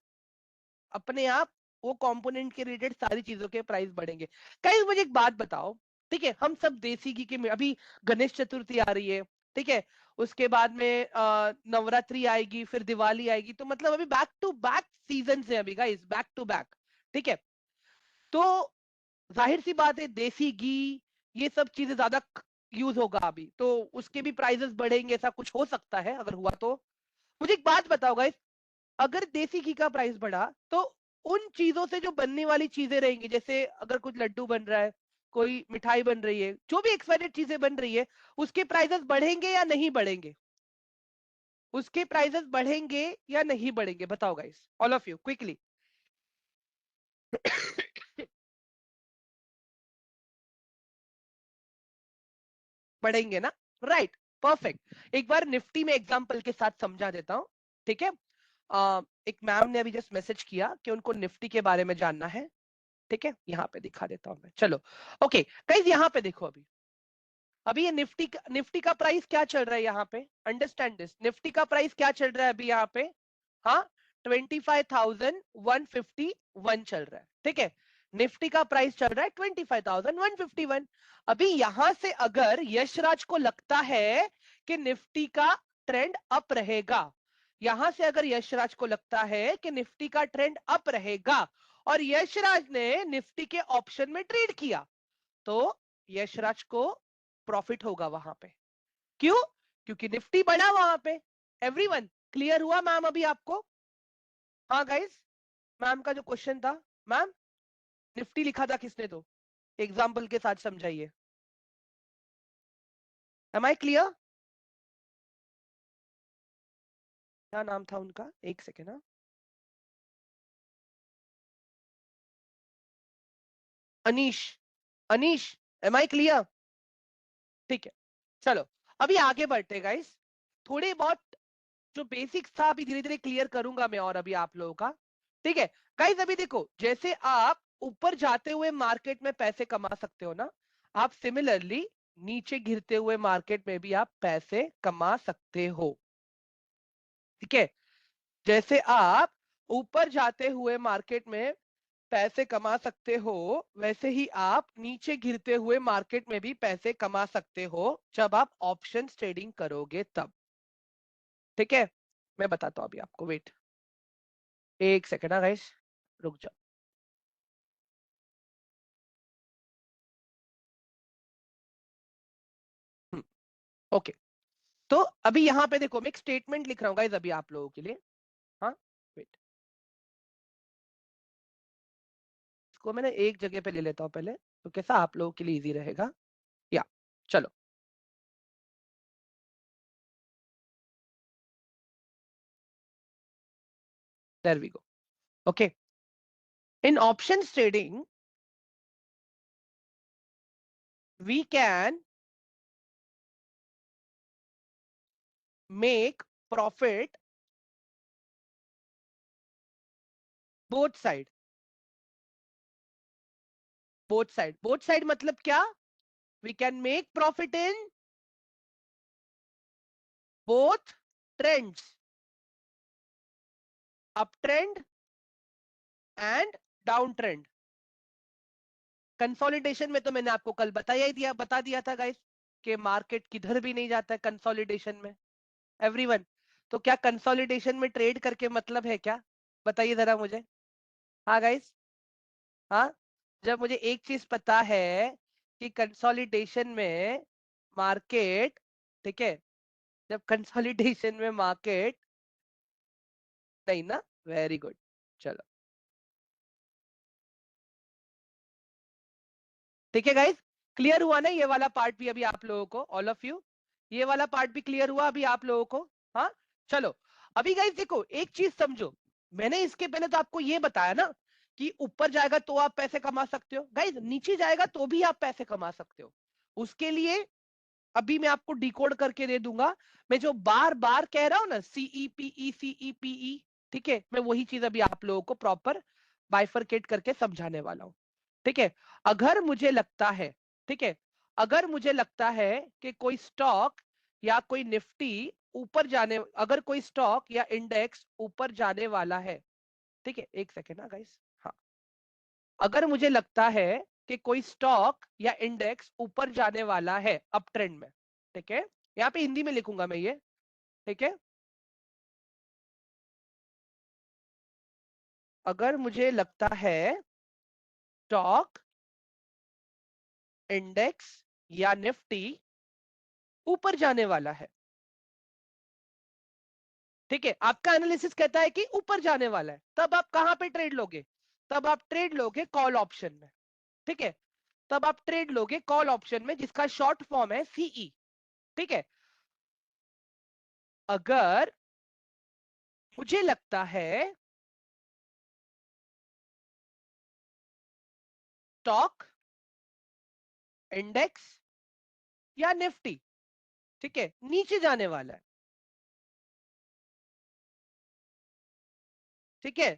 अपने आप वो कंपोनेंट के रिलेटेड सारी चीजों के प्राइस बढ़ेंगे। कहीं मुझे एक बात बताओ, ठीक है, हम सब देसी घी के, अभी गणेश चतुर्थी आ रही है, ठीक है, उसके बाद में नवरात्रि आएगी, फिर दिवाली आएगी, तो मतलब अभी बैक टू बैक सीजन है अभी गाइस, बैक टू बैक, ठीक है? तो जाहिर सी बात है देसी घी ये सब चीजें ज्यादा यूज होगा अभी, तो उसके भी प्राइसेस बढ़ेंगे, ऐसा कुछ हो सकता है अगर हुआ तो। मुझे एक बात बताओ गाइस, अगर देसी घी का प्राइस बढ़ा तो उन चीजों से जो बनने वाली चीजें रहेंगी, जैसे अगर कुछ लड्डू बन रहा है, कोई मिठाई बन रही है, जो भी एक्सपायर्ड चीजें बन रही है, उसके प्राइसेस बढ़ेंगे या नहीं बढ़ेंगे? उसके प्राइसेस बढ़ेंगे या नहीं बढ़ेंगे? बताओ guys, all of you quickly. बढ़ेंगे ना? Right, perfect. एक बार निफ्टी में एग्जांपल के साथ समझा देता हूं, ठीक है? एक मैम ने अभी जस्ट मैसेज किया कि उनको निफ्टी के बारे में जानना है, ठीक है, यहाँ पे दिखा देता हूं मैं, चलो। ओके गाइस, यहाँ पे देखो, अभी अभी ये निफ्टी का प्राइस क्या चल रहा है यहाँ पे? अंडरस्टैंड दिस, निफ्टी का प्राइस क्या चल रहा है अभी यहाँ पे? हाँ 25,151 चल रहा है, ठीक है? निफ्टी का प्राइस चल रहा है 25,151। अभी यहां से अगर यशराज को लगता है कि निफ्टी का ट्रेंड अप रहेगा, यहां से अगर यशराज को लगता है कि निफ्टी का ट्रेंड अप रहेगा और यशराज ने निफ्टी के ऑप्शन में ट्रेड किया, तो यशराज को प्रॉफिट होगा वहां पे। क्यों? क्योंकि निफ्टी बढ़ा वहां पे। एवरीवन क्लियर हुआ मैम अभी आपको? हाँ गाइस, मैम का जो क्वेश्चन था, मैम निफ्टी लिखा था किसने, तो एग्जाम्पल के साथ समझाइए। Am I clear? क्या नाम था उनका, एक सेकेंड। हाँ, Anish, Anish, am I clear? ठीक है, चलो अभी आगे बढ़ते गाइस। थोड़े बहुत जो बेसिक्स था अभी धीरे धीरे क्लियर करूंगा मैं और अभी आप लोगों का। ठीक है गाइस, अभी देखो जैसे आप ऊपर जाते हुए मार्केट में पैसे कमा सकते हो ना, आप सिमिलरली नीचे गिरते हुए मार्केट में भी आप पैसे कमा सकते हो। ठीक है, जैसे आप ऊपर जाते हुए मार्केट में पैसे कमा सकते हो, वैसे ही आप नीचे गिरते हुए मार्केट में भी पैसे कमा सकते हो जब आप ऑप्शन ट्रेडिंग करोगे तब। ठीक है, मैं बताता हूं अभी आपको, वेट एक सेकेंड गाइस, रुक जाओ। ओके, तो अभी यहां पे देखो मैं एक स्टेटमेंट लिख रहा हूं गाइस अभी आप लोगों के लिए। हाँ, वेट, इसको मैंने एक जगह पे ले लेता हूं पहले, तो कैसा आप लोगों के लिए इजी रहेगा। या चलो, there we go. Okay, in options trading we can make profit both side। both side मतलब क्या, we can make profit in both trends, uptrend and downtrend। Consolidation में तो मैंने आपको कल बता दिया था गाइस कि मार्केट किधर भी नहीं जाता है कंसोलिडेशन में, एवरीवन। तो क्या कंसोलिडेशन में ट्रेड करके मतलब है क्या, बताइए जरा मुझे। हाँ गाइस, हाँ, जब मुझे एक चीज पता है कि कंसोलिडेशन में मार्केट, ठीक है, जब कंसोलिडेशन में मार्केट, नहीं ना, वेरी गुड, चलो ठीक है गाइस, क्लियर हुआ ना ये वाला पार्ट भी अभी आप लोगों को, ऑल ऑफ यू, ये वाला पार्ट भी क्लियर हुआ अभी आप लोगों को। हाँ, चलो अभी गाइस देखो एक चीज समझो, मैंने इसके पहले तो आपको ये बताया ना कि ऊपर जाएगा तो आप पैसे कमा सकते हो गाइस, नीचे जाएगा तो भी आप पैसे कमा सकते हो। उसके लिए अभी मैं आपको डिकोड करके दे दूंगा। मैं जो बार बार कह रहा हूं ना, सीईपीई सीईपीई, ठीक है, मैं वही चीज अभी आप लोगों को प्रॉपर बाइफरकेट करके समझाने वाला हूं। ठीक है, अगर मुझे लगता है, ठीक है, अगर मुझे लगता है कि कोई स्टॉक या कोई निफ्टी ऊपर जाने, अगर कोई स्टॉक या इंडेक्स ऊपर जाने वाला है, ठीक है, एक सेकेंड ना गाइस, हाँ, अगर मुझे लगता है कि कोई स्टॉक या इंडेक्स ऊपर जाने वाला है अप ट्रेंड में, ठीक है, यहाँ पे हिंदी में लिखूंगा मैं ये, ठीक है, अगर मुझे लगता है स्टॉक, इंडेक्स या निफ्टी ऊपर जाने वाला है, ठीक है, आपका एनालिसिस कहता है कि ऊपर जाने वाला है, तब आप कहां पे ट्रेड लोगे, तब आप ट्रेड लोगे कॉल ऑप्शन में। ठीक है, तब आप ट्रेड लोगे कॉल ऑप्शन में जिसका शॉर्ट फॉर्म है सीई। ठीक है, अगर मुझे लगता है स्टॉक, इंडेक्स या निफ्टी, ठीक है, नीचे जाने वाला है, ठीक है,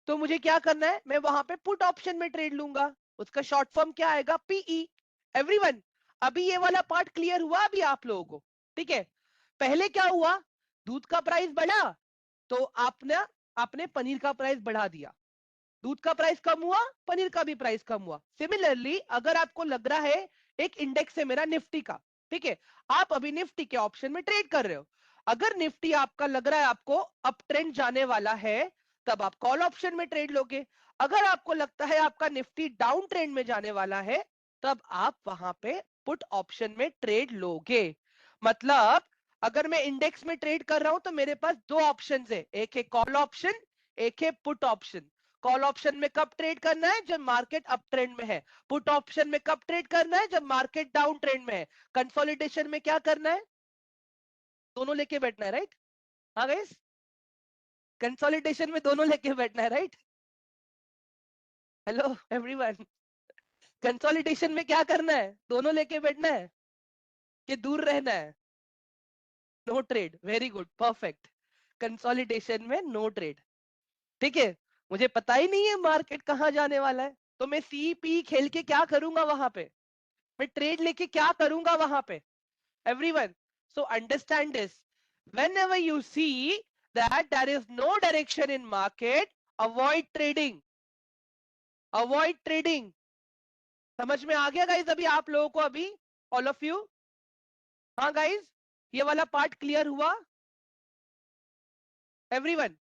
तो मुझे क्या करना है, मैं वहां पे पुट ऑप्शन में ट्रेड लूंगा, उसका शॉर्ट फॉर्म क्या आएगा, पीई। एवरीवन, अभी ये वाला पार्ट क्लियर हुआ अभी आप लोगों को? ठीक है, पहले क्या हुआ, दूध का प्राइस बढ़ा तो आपने आपने पनीर का प्राइस बढ़ा दिया, दूध का प्राइस कम हुआ, पनीर का भी प्राइस कम हुआ। सिमिलरली अगर आपको लग रहा है एक इंडेक्स है मेरा निफ्टी का, ठीक है, आप अभी निफ्टी के ऑप्शन में ट्रेड कर रहे हो, अगर निफ्टी आपका लग रहा है आपको अप ट्रेंड जाने वाला है, तब आप कॉल ऑप्शन में ट्रेड लोगे। अगर आपको लगता है आपका निफ्टी डाउन ट्रेंड में जाने वाला है, तब आप वहां पे पुट ऑप्शन में ट्रेड लोगे। मतलब अगर मैं इंडेक्स में ट्रेड कर रहा हूं तो मेरे पास दो ऑप्शन है, एक है कॉल ऑप्शन, एक है पुट ऑप्शन। कॉल ऑप्शन में कब ट्रेड करना है, जब मार्केट अप ट्रेंड में है। पुट ऑप्शन में कब ट्रेड करना है, जब मार्केट डाउन ट्रेंड में है। कंसोलिडेशन में क्या करना है, दोनों लेके बैठना है, राइट? हाँ गाइस, कंसोलिडेशन में दोनों लेके बैठना है, राइट? हेलो एवरीवन, कंसोलिडेशन में क्या करना है? दोनों लेके बैठना है कि दूर रहना है? No trade, very good, perfect. Consolidation में नो ट्रेड, ठीक है। मुझे पता ही नहीं है मार्केट कहां जाने वाला है, तो मैं सीपी खेल के क्या करूंगा वहां पे? मैं ट्रेड लेके क्या करूंगा वहां पे? Everyone, so understand this, whenever you see that there is no direction in market, avoid trading, avoid trading। समझ में आ गया गाइस अभी आप लोगों को? अभी ऑल ऑफ यू, हाँ गाइस, ये वाला पार्ट क्लियर हुआ एवरीवन?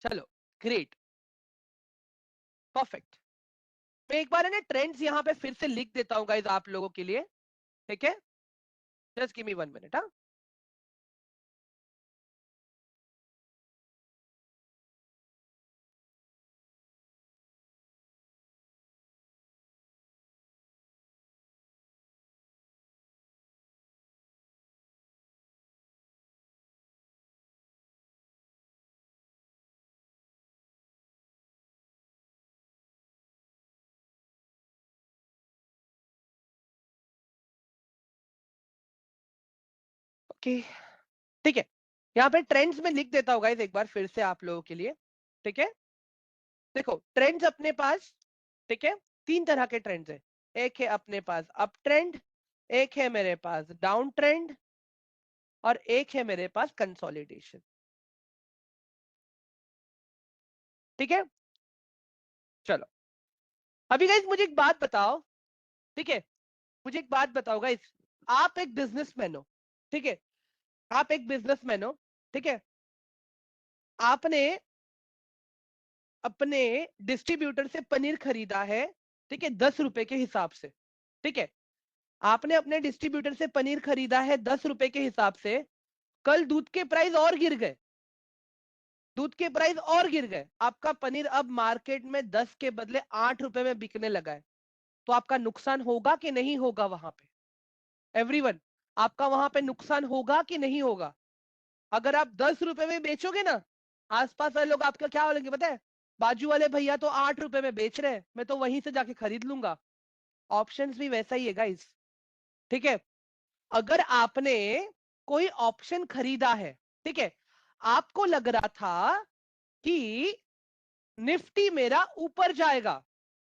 चलो ग्रेट, परफेक्ट। मैं एक बार है ना ट्रेंड्स यहाँ पे फिर से लिख देता हूँ गाइस आप लोगों के लिए, ठीक है? Just give me 1 minute. हाँ, ओके, ठीक है। यहाँ पे ट्रेंड्स में लिख देता हूँ गाइस एक बार फिर से आप लोगों के लिए, ठीक है? देखो ट्रेंड्स अपने पास, ठीक है, 3 तरह के ट्रेंड्स है। एक है अपने पास अप ट्रेंड, एक है मेरे पास डाउन ट्रेंड, और एक है मेरे पास कंसोलिडेशन, ठीक है? चलो अभी गाइस मुझे एक बात बताओ, ठीक है? मुझे एक बात बताओ गाइस, आप एक बिजनेसमैन हो, ठीक है? आप एक बिजनेसमैन हो, ठीक है? आपने अपने डिस्ट्रीब्यूटर से पनीर खरीदा है, ठीक है, 10 रुपए के हिसाब से, ठीक है? आपने अपने डिस्ट्रीब्यूटर से पनीर खरीदा है 10 रुपए के हिसाब से। कल दूध के प्राइस और गिर गए, दूध के प्राइस और गिर गए, आपका पनीर अब मार्केट में 10 के बदले 8 रुपए में बिकने लगा है, तो आपका नुकसान होगा कि नहीं होगा वहां पे? एवरीवन, आपका वहां पे नुकसान होगा कि नहीं होगा? अगर आप 10 रुपए में बेचोगे ना, आसपास वाले लोग आपका क्या बोलेंगे पता है? बाजू वाले भैया तो 8 रुपए में बेच रहे हैं, मैं तो वहीं से जाके खरीद लूंगा। ऑप्शंस भी वैसा ही है गाइस, ठीक है? अगर आपने कोई ऑप्शन खरीदा है, ठीक है, आपको लग रहा था कि निफ्टी मेरा ऊपर जाएगा,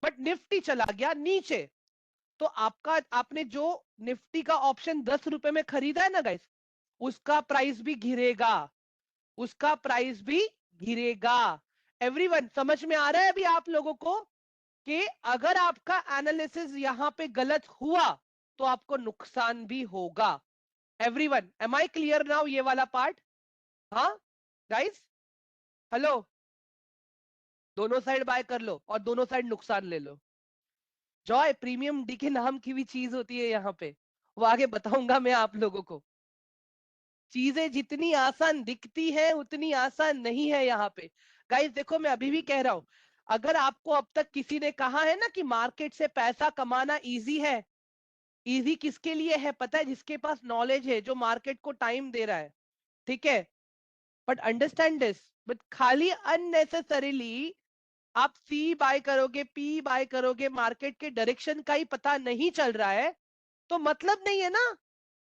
बट निफ्टी चला गया नीचे, तो आपने जो निफ्टी का ऑप्शन 10 रुपए में खरीदा है ना गाइस, उसका प्राइस भी गिरेगा, उसका प्राइस भी गिरेगा। एवरीवन, समझ में आ रहा है अभी आप लोगों को कि अगर आपका एनालिसिस यहां पे गलत हुआ तो आपको नुकसान भी होगा? Everyone, am I clear now ये वाला पार्ट? हाँ गाइस, हेलो, दोनों साइड बाय कर लो और दोनों साइड नुकसान ले लो। जॉय प्रीमियम डी के नाम की भी चीज होती है यहाँ पे, वो आगे बताऊंगा मैं आप लोगों को। चीजें जितनी आसान दिखती है उतनी आसान नहीं है यहाँ पे गाइस। देखो मैं अभी भी कह रहा हूं, अगर आपको अब तक किसी ने कहा है ना कि मार्केट से पैसा कमाना इजी है, इजी किसके लिए है पता है? जिसके पास नॉलेज है, जो मार्केट को टाइम दे रहा है, ठीक है? बट अंडरस्टैंड दिस, बट खाली अननेसेसरीली आप सी बाय करोगे, पी बाय करोगे, मार्केट के डायरेक्शन का ही पता नहीं चल रहा है, तो मतलब नहीं है ना,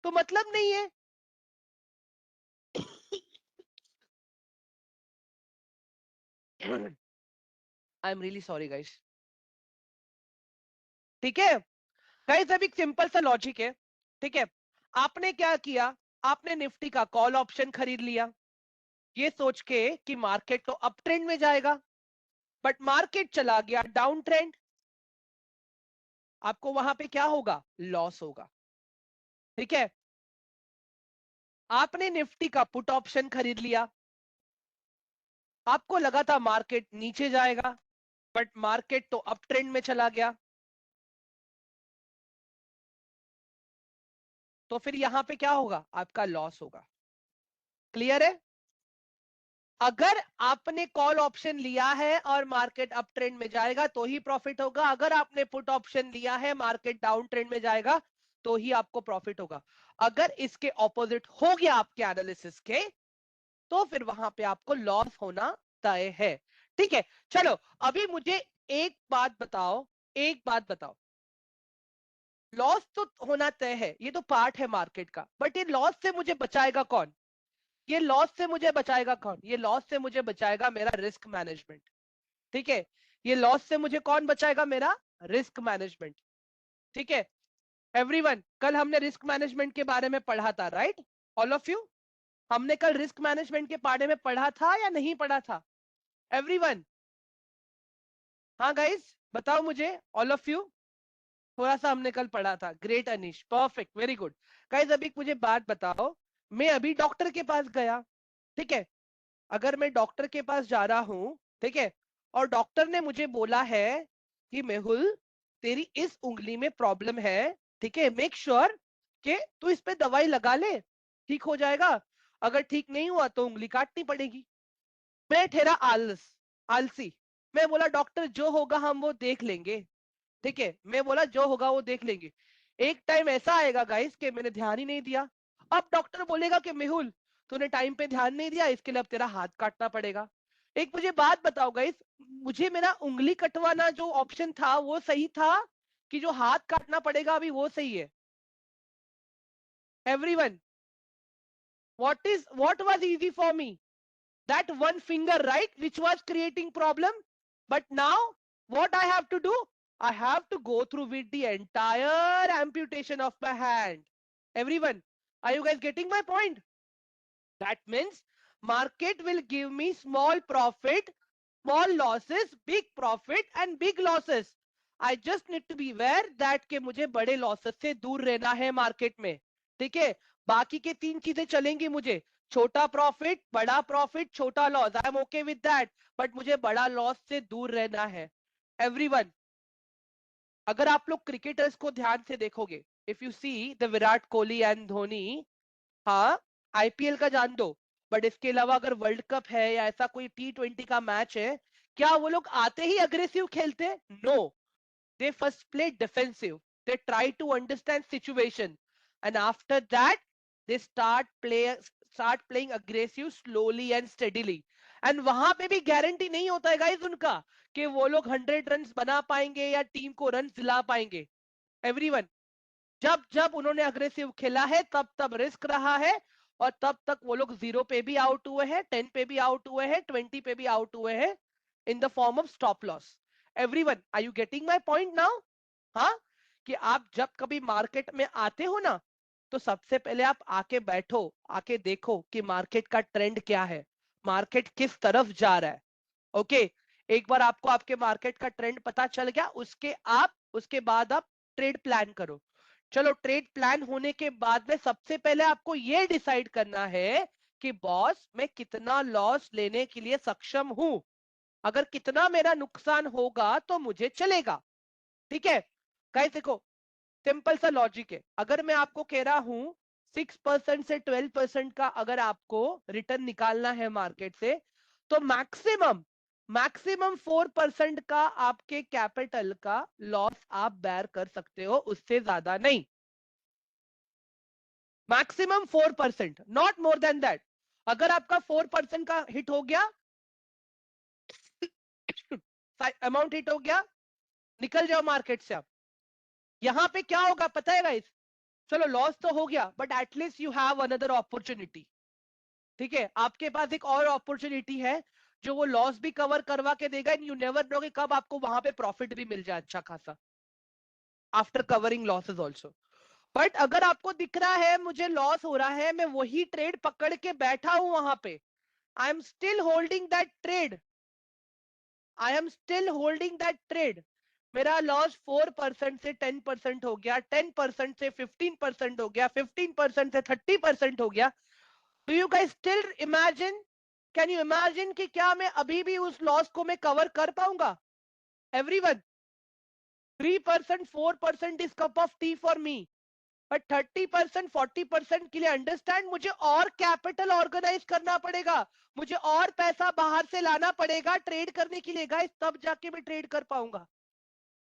तो मतलब नहीं है। I am really sorry guys, ठीक है? गाइस अभी सिंपल सा लॉजिक है, ठीक है? आपने क्या किया, आपने निफ्टी का कॉल ऑप्शन खरीद लिया, ये सोच के कि मार्केट तो अप ट्रेंड में जाएगा, बट मार्केट चला गया डाउन ट्रेंड, आपको वहां पे क्या होगा? लॉस होगा, ठीक है? आपने निफ्टी का पुट ऑप्शन खरीद लिया, आपको लगा था मार्केट नीचे जाएगा, बट मार्केट तो अप ट्रेंड में चला गया, तो फिर यहां पे क्या होगा? आपका लॉस होगा। क्लियर है? अगर आपने कॉल ऑप्शन लिया है और मार्केट अप ट्रेंड में जाएगा तो ही प्रॉफिट होगा, अगर आपने पुट ऑप्शन लिया है मार्केट डाउन ट्रेंड में जाएगा तो ही आपको प्रॉफिट होगा। अगर इसके ऑपोजिट हो गया आपके एनालिसिस के, तो फिर वहां पे आपको लॉस होना तय है। ठीक है, चलो अभी मुझे एक बात बताओ, लॉस तो होना तय है, ये तो पार्ट है मार्केट का, बट ये लॉस से मुझे बचाएगा कौन? ये लॉस से मुझे बचाएगा कौन? ये लॉस से मुझे बचाएगा मेरा रिस्क मैनेजमेंट। ठीक है, ये लॉस से मुझे कौन बचाएगा? मेरा रिस्क मैनेजमेंट। ठीक है एवरीवन, कल हमने रिस्क मैनेजमेंट के बारे में पढ़ा था, राइट? ऑल ऑफ यू, हमने कल रिस्क मैनेजमेंट के बारे में पढ़ा था या नहीं पढ़ा था? एवरीवन, हाँ गाइस बताओ मुझे, ऑल ऑफ यू, थोड़ा सा हमने कल पढ़ा था। Great Anish, perfect, very good. Guys अभी मुझे बात बताओ, मैं अभी डॉक्टर के पास गया, ठीक है, अगर मैं डॉक्टर के पास जा रहा हूं, ठीक है, और डॉक्टर ने मुझे बोला है कि मेहुल तेरी इस उंगली में प्रॉब्लम है, ठीक है, मेक श्योर कि तू इस पे दवाई लगा ले, ठीक हो जाएगा, अगर ठीक नहीं हुआ तो उंगली काटनी पड़ेगी। मैं ठहरा आलसी, मैं बोला डॉक्टर जो होगा हम वो देख लेंगे, ठीक है, मैं बोला जो होगा वो देख लेंगे। एक टाइम ऐसा आएगा गाइस कि मैंने ध्यान ही नहीं दिया, अब डॉक्टर बोलेगा कि मेहुल तूने टाइम पे ध्यान नहीं दिया, इसके लिए अब तेरा हाथ काटना पड़ेगा। एक मुझे बात बताओ गाइस, मुझे मेरा उंगली कटवाना जो ऑप्शन था वो सही था कि जो हाथ काटना पड़ेगा अभी वो सही है? Everyone, what was easy for me? That one finger, right, which was creating problem. But now what I have to do, I have to go through with the entire amputation of my hand. Everyone, are you guys getting my point? That means market will give me small profit, small losses, big profit and big losses. I just need to be aware that के मुझे बड़े losses से दूर रहना है market में, ठीक है? बाकी के तीन चीजें चलेंगी मुझे, छोटा प्रॉफिट, बड़ा प्रॉफिट, छोटा loss, I am okay with that, but मुझे बड़ा लॉस से दूर रहना है। एवरीवन, अगर आप लोग क्रिकेटर्स को ध्यान से देखोगे, if you see the Virat Kohli and Dhoni, हाँ आईपीएल का जान दो, बट इसके अलावा अगर वर्ल्ड कप है या ऐसा कोई T20 का मैच है, क्या वो लोग आते ही अग्रेसिव खेलते? No, they first play defensive, they try to understand situation, and after that they start playing aggressive slowly and steadily. And वहां पे भी गारंटी नहीं होता है गाइस उनका कि वो लोग 100 रन बना पाएंगे या टीम को रन दिला पाएंगे। एवरीवन, जब जब उन्होंने अग्रेसिव खेला है तब तब रिस्क रहा है, और तब तक वो लोग 0 पे भी आउट हुए हैं, 10 पे भी आउट हुए हैं, 20 पे भी आउट हुए हैं, in the form of stop loss. Everyone, are you getting my point now? हाँ, कि आप जब कभी मार्केट में आते हो ना, तो सबसे पहले आप आके बैठो, आके देखो कि मार्केट का ट्रेंड क्या है, मार्केट किस तरफ जा रहा है। ओके, एक बार आपको आपके मार्केट का ट्रेंड पता चल गया, उसके बाद आप ट्रेड प्लान करो। चलो, ट्रेड प्लान होने के बाद में सबसे पहले आपको यह डिसाइड करना है कि बॉस मैं कितना लॉस लेने के लिए सक्षम हूं, अगर कितना मेरा नुकसान होगा तो मुझे चलेगा। ठीक है गाइस, देखो सिंपल सा लॉजिक है, अगर मैं आपको कह रहा हूं 6% से 12% का अगर आपको रिटर्न निकालना है मार्केट से, तो मैक्सिमम 4% का आपके कैपिटल का लॉस आप बेयर कर सकते हो, उससे ज्यादा नहीं। Maximum 4%, not more than that. अगर आपका 4% का हिट हो गया, अमाउंट हिट हो गया, निकल जाओ मार्केट से। आप यहां पे क्या होगा पता है गाइस? चलो लॉस तो हो गया, but at least you have another opportunity. ठीक है, आपके पास एक और अपॉर्चुनिटी है जो वो लॉस भी कवर करवा के देगा, एंड यू नेवर नो कि कब आपको वहां पे प्रॉफिट भी मिल जाए अच्छा खासा after covering losses also. But अगर आपको दिख रहा है मुझे लॉस हो रहा है, मैं वही ट्रेड पकड़ के बैठा हूं वहां पे, I am still holding that trade, मेरा लॉस 4% से 10% हो गया, 10% से 15% हो गया, 15% से 30% हो गया। Do you guys still imagine, can you imagine कि क्या मैं अभी भी उस लॉस को मैं कवर कर पाऊंगा? Everyone, 3% 4% is cup of T for me, but 30% 40% के लिए अंडरस्टैंड मुझे और कैपिटल ऑर्गेनाइज करना पड़ेगा, मुझे और पैसा बाहर से लाना पड़ेगा ट्रेड करने के लिए गाइस, तब जाके मैं ट्रेड कर पाऊंगा,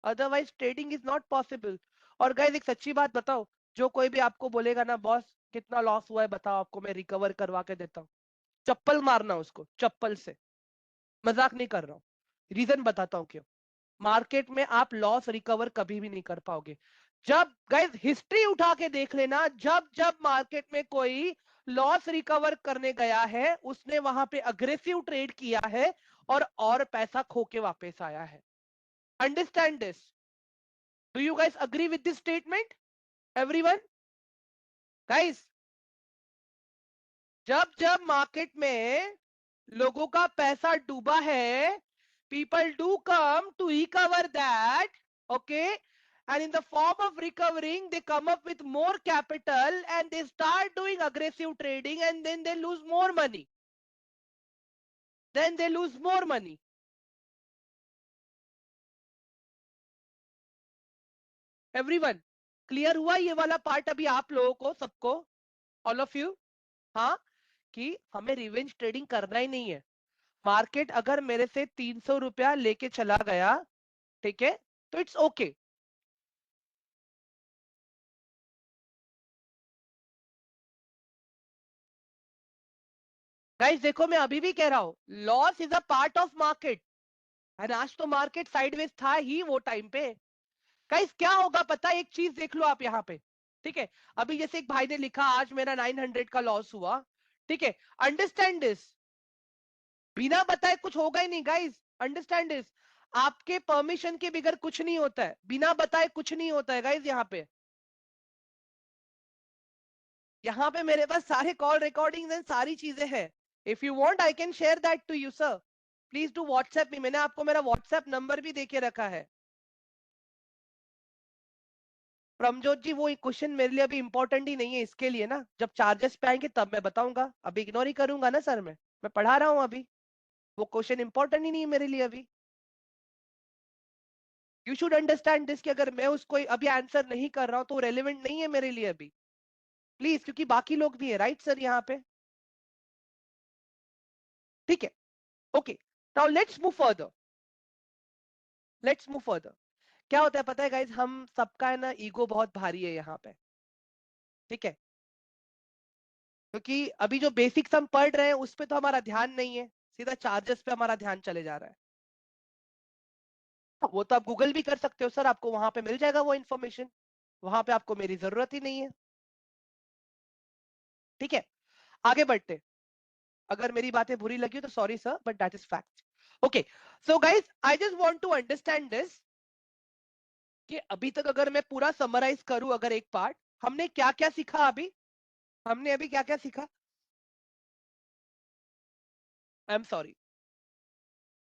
otherwise trading is not possible. और गाइस एक सच्ची बात बताओ, जो कोई भी आपको बोलेगा ना बॉस कितना लॉस हुआ है बताओ, आपको मैं रिकवर करवा के देता हूँ, चप्पल मारना उसको चप्पल से, मजाक नहीं कर रहा हूँ। रीजन बताता हूँ क्यों। मार्केट में आप लॉस रिकवर कभी भी नहीं कर पाओगे। जब गाइस हिस्ट्री उठा के देख लेना, जब जब मार्केट में कोई लॉस रिकवर करने गया है उसने वहां पे अग्रेसिव ट्रेड किया है और पैसा खो के वापस आया है। Understand this? Do you guys agree with this statement everyone? Guys जब जब मार्केट में लोगों का पैसा डूबा है, people do come to recover that, okay, and in the form of recovering they come up with more capital and they start doing aggressive trading and then they lose more money, everyone clear हुआ ये वाला part अभी आप लोगों को सबको, all of you? हाँ, कि हमें रिवेंज ट्रेडिंग करना ही नहीं है। मार्केट अगर मेरे से 300 रुपया लेके चला गया, ठीक है, तो इट्स ओके। गाइस देखो मैं अभी भी कह रहा हूं, loss is a part of market. And आज तो मार्केट साइडवेज था ही वो टाइम पे। गाइस क्या होगा पता है, एक चीज देख लो आप यहाँ पे, ठीक है, अभी जैसे एक भाई ने लिखा आज मेरा 900 का लॉस हुआ, ठीक है, अंडरस्टैंड दिस, बिना बताए कुछ होगा ही नहीं गाइस, अंडरस्टैंड दिस, आपके परमिशन के बगैर कुछ नहीं होता है, बिना बताए कुछ नहीं होता है गाइस। यहाँ पे मेरे पास सारे कॉल रिकॉर्डिंग्स एंड सारी चीजें हैं। If you want I can share that to you sir, please do WhatsApp me, मैंने आपको मेरा व्हाट्सएप नंबर भी देके रखा है। प्रमजोत जी वो क्वेश्चन मेरे लिए अभी इंपॉर्टेंट ही नहीं है, इसके लिए ना जब चार्जेस पे आएंगे तब मैं बताऊंगा, अभी इग्नोर ही करूंगा ना सर, मैं पढ़ा रहा हूं अभी, वो क्वेश्चन इंपॉर्टेंट ही नहीं है मेरे लिए अभी। यू शुड अंडरस्टैंड दिस कि अगर मैं उसको अभी आंसर नहीं कर रहा हूं तो रेलिवेंट नहीं है मेरे लिए अभी, प्लीज, क्योंकि बाकी लोग भी है, राइट सर यहाँ पे, ठीक है, okay. Now let's move further. क्या होता है पता है गाइज, हम सबका है ना ईगो बहुत भारी है यहाँ पे, ठीक है, क्योंकि अभी जो बेसिक्स हम पढ़ रहे हैं उस पे तो हमारा ध्यान नहीं है, सीधा चार्जेस पे हमारा ध्यान चले जा रहा है। वो तो आप गूगल भी कर सकते हो सर, आपको वहां पे मिल जाएगा वो इन्फॉर्मेशन, वहां पे आपको मेरी जरूरत ही नहीं है, ठीक है। आगे बढ़ते, अगर मेरी बातें बुरी लगी तो sorry sir but that is fact. Okay, so guys I just want to understand this कि अभी तक अगर मैं पूरा समराइज करूं, अगर एक पार्ट, हमने क्या क्या सीखा अभी, हमने अभी क्या क्या सीखा, आई एम सॉरी।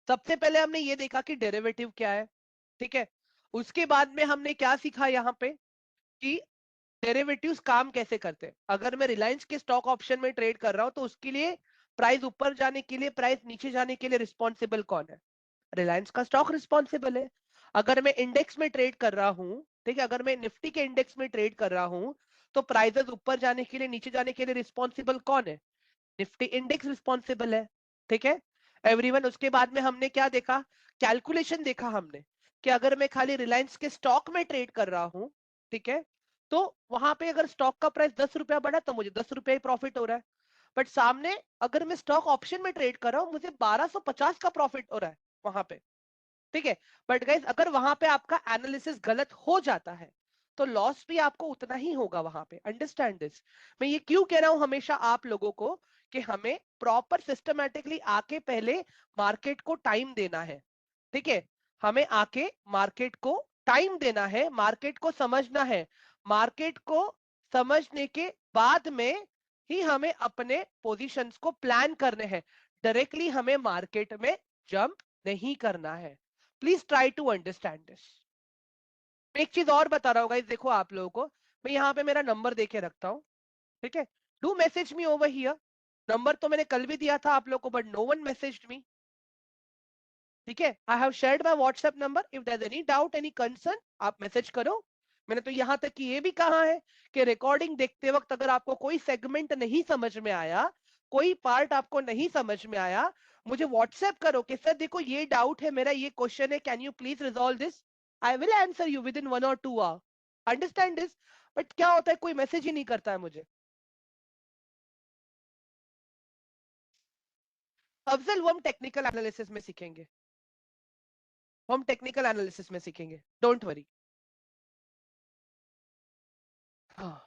सबसे पहले हमने ये देखा कि डेरिवेटिव क्या है, ठीक है, उसके बाद में हमने क्या सीखा यहाँ पे कि डेरिवेटिव्स काम कैसे करते हैं। अगर मैं रिलायंस के स्टॉक ऑप्शन में ट्रेड कर रहा हूं तो उसके लिए प्राइस ऊपर जाने के लिए, प्राइस नीचे जाने के लिए रिस्पॉन्सिबल कौन है? रिलायंस का स्टॉक रिस्पॉन्सिबल है। अगर मैं इंडेक्स में ट्रेड कर रहा हूं, ठीक है, अगर मैं निफ्टी के इंडेक्स में ट्रेड कर रहा हूं तो प्राइसेस ऊपर जाने के लिए नीचे जाने के लिए रिस्पॉन्सिबल कौन है? निफ्टी इंडेक्स रिस्पॉन्सिबल है, ठीक है एवरीवन। उसके बाद में हमने क्या देखा, कैलकुलेशन देखा हमने कि अगर मैं खाली रिलायंस के स्टॉक में ट्रेड कर रहा हूं, ठीक है, तो वहां पे अगर स्टॉक का प्राइस 10 रुपया बढ़ा तो मुझे 10 रुपया ही प्रॉफिट हो रहा है, बट सामने अगर मैं स्टॉक ऑप्शन में ट्रेड कर रहा हूं मुझे 1250 का प्रॉफिट हो रहा है वहां पे, ठीक है। बट गाइस अगर वहां पे आपका एनालिसिस गलत हो जाता है तो लॉस भी आपको उतना ही होगा वहां पे, अंडरस्टैंड दिस। मैं ये क्यों कह रहा हूं हमेशा आप लोगों को कि हमें प्रॉपर सिस्टमैटिकली आके पहले मार्केट को टाइम देना है, ठीक है, हमें आके मार्केट को टाइम देना है, मार्केट को समझना है, मार्केट को समझने के बाद में ही हमें अपने पोजीशंस को प्लान करने हैं, डायरेक्टली हमें मार्केट में जंप नहीं करना है। Please try to understand this. एक चीज और बता रहा हूँ गाइस, देखो आप लोगों को, मैं यहाँ पे मेरा नंबर देके रखता हूँ, ठीक है, do message me over here. Number तो मैंने कल भी दिया था आप लोगों को but no one messaged me, ठीक है। I have shared my WhatsApp number, if there any doubt any concern आप मैसेज करो। मैंने तो यहाँ तक कि ये भी कहा है कि रिकॉर्डिंग देखते वक्त अगर आपको कोई सेगमेंट नहीं समझ में आया, कोई पार्ट आपको नहीं समझ में आया, मुझे व्हाट्सएप करो कि सर देखो ये डाउट है मेरा, ये क्वेश्चन है, can you please resolve this, I will answer you with in 1 or 2 hours, understand this. But क्या होता है, कोई मैसेज ही नहीं करता है मुझे। अफजल वो हम टेक्निकल एनालिसिस में सीखेंगे, हम टेक्निकल एनालिसिस में सीखेंगे, डोंट वरी। हाँ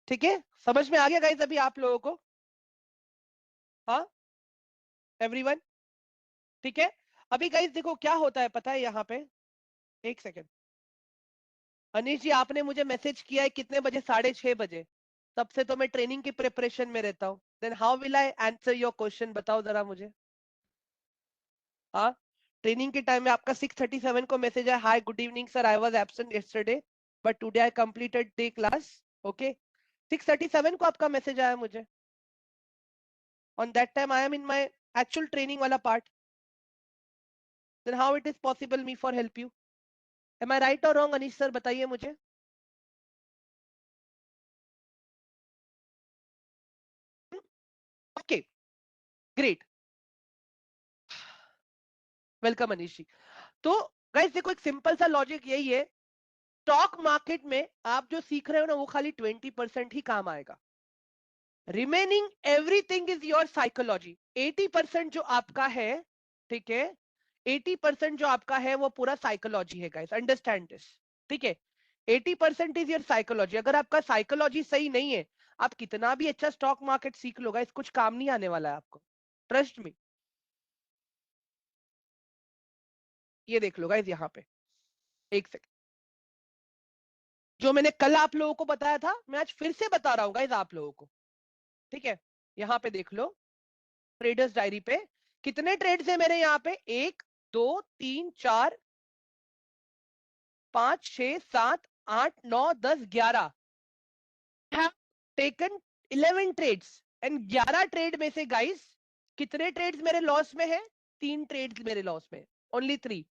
ठीक है, समझ में आ गया गाइस अभी आप लोगों को? हाँ एवरीवन, ठीक है। अभी गाइस देखो क्या होता है पता है यहाँ पे, एक सेकेंड। अनीश जी आपने मुझे मैसेज किया है कितने बजे, 6:30 बजे। तब से तो मैं ट्रेनिंग की प्रिपरेशन में रहता हूँ। Then how will I answer your question, बताओ जरा मुझे। हाँ ट्रेनिंग के टाइम में आपका 6:37 को मैसेज है, hi good evening sir, I was absent yesterday but today I completed the class. Okay 6:37 को आपका मैसेज आया मुझे। On that time I am in my actual training वाला part. Then how it is possible me for help you? Am I right और wrong Anish sir, बताइए मुझे। Okay great, welcome Anish ji. तो guys देखो एक सिंपल सा लॉजिक यही है, स्टॉक मार्केट में आप जो सीख रहे हो ना वो खाली 20% ही काम आएगा। Remaining everything is your psychology. 80% जो आपका है, ठीक है, 80% जो आपका है वो पूरा साइकोलॉजी है गाइस, अंडरस्टैंड दिस, ठीक है। 80% इज योर साइकोलॉजी। अगर आपका साइकोलॉजी सही नहीं है, आप कितना भी अच्छा स्टॉक मार्केट सीख लो गाइस, कुछ काम नहीं आने वाला है आपको, ट्रस्ट मी। ये देख लो गाइस यहाँ पे, एक सेकंड, जो मैंने कल आप लोगों को बताया था मैं आज फिर से बता रहा हूँ गाइस आप लोगों को, ठीक है। यहाँ पे देख लो ट्रेडर्स डायरी पे कितने ट्रेड्स है मेरे यहाँ पे, 1 2 3 4 5 6 7 8 9 10 11। have taken 11 trades and 11 trade में से गाइस कितने ट्रेड्स मेरे लॉस में है? 3 ट्रेड्स मेरे लॉस में, only 3।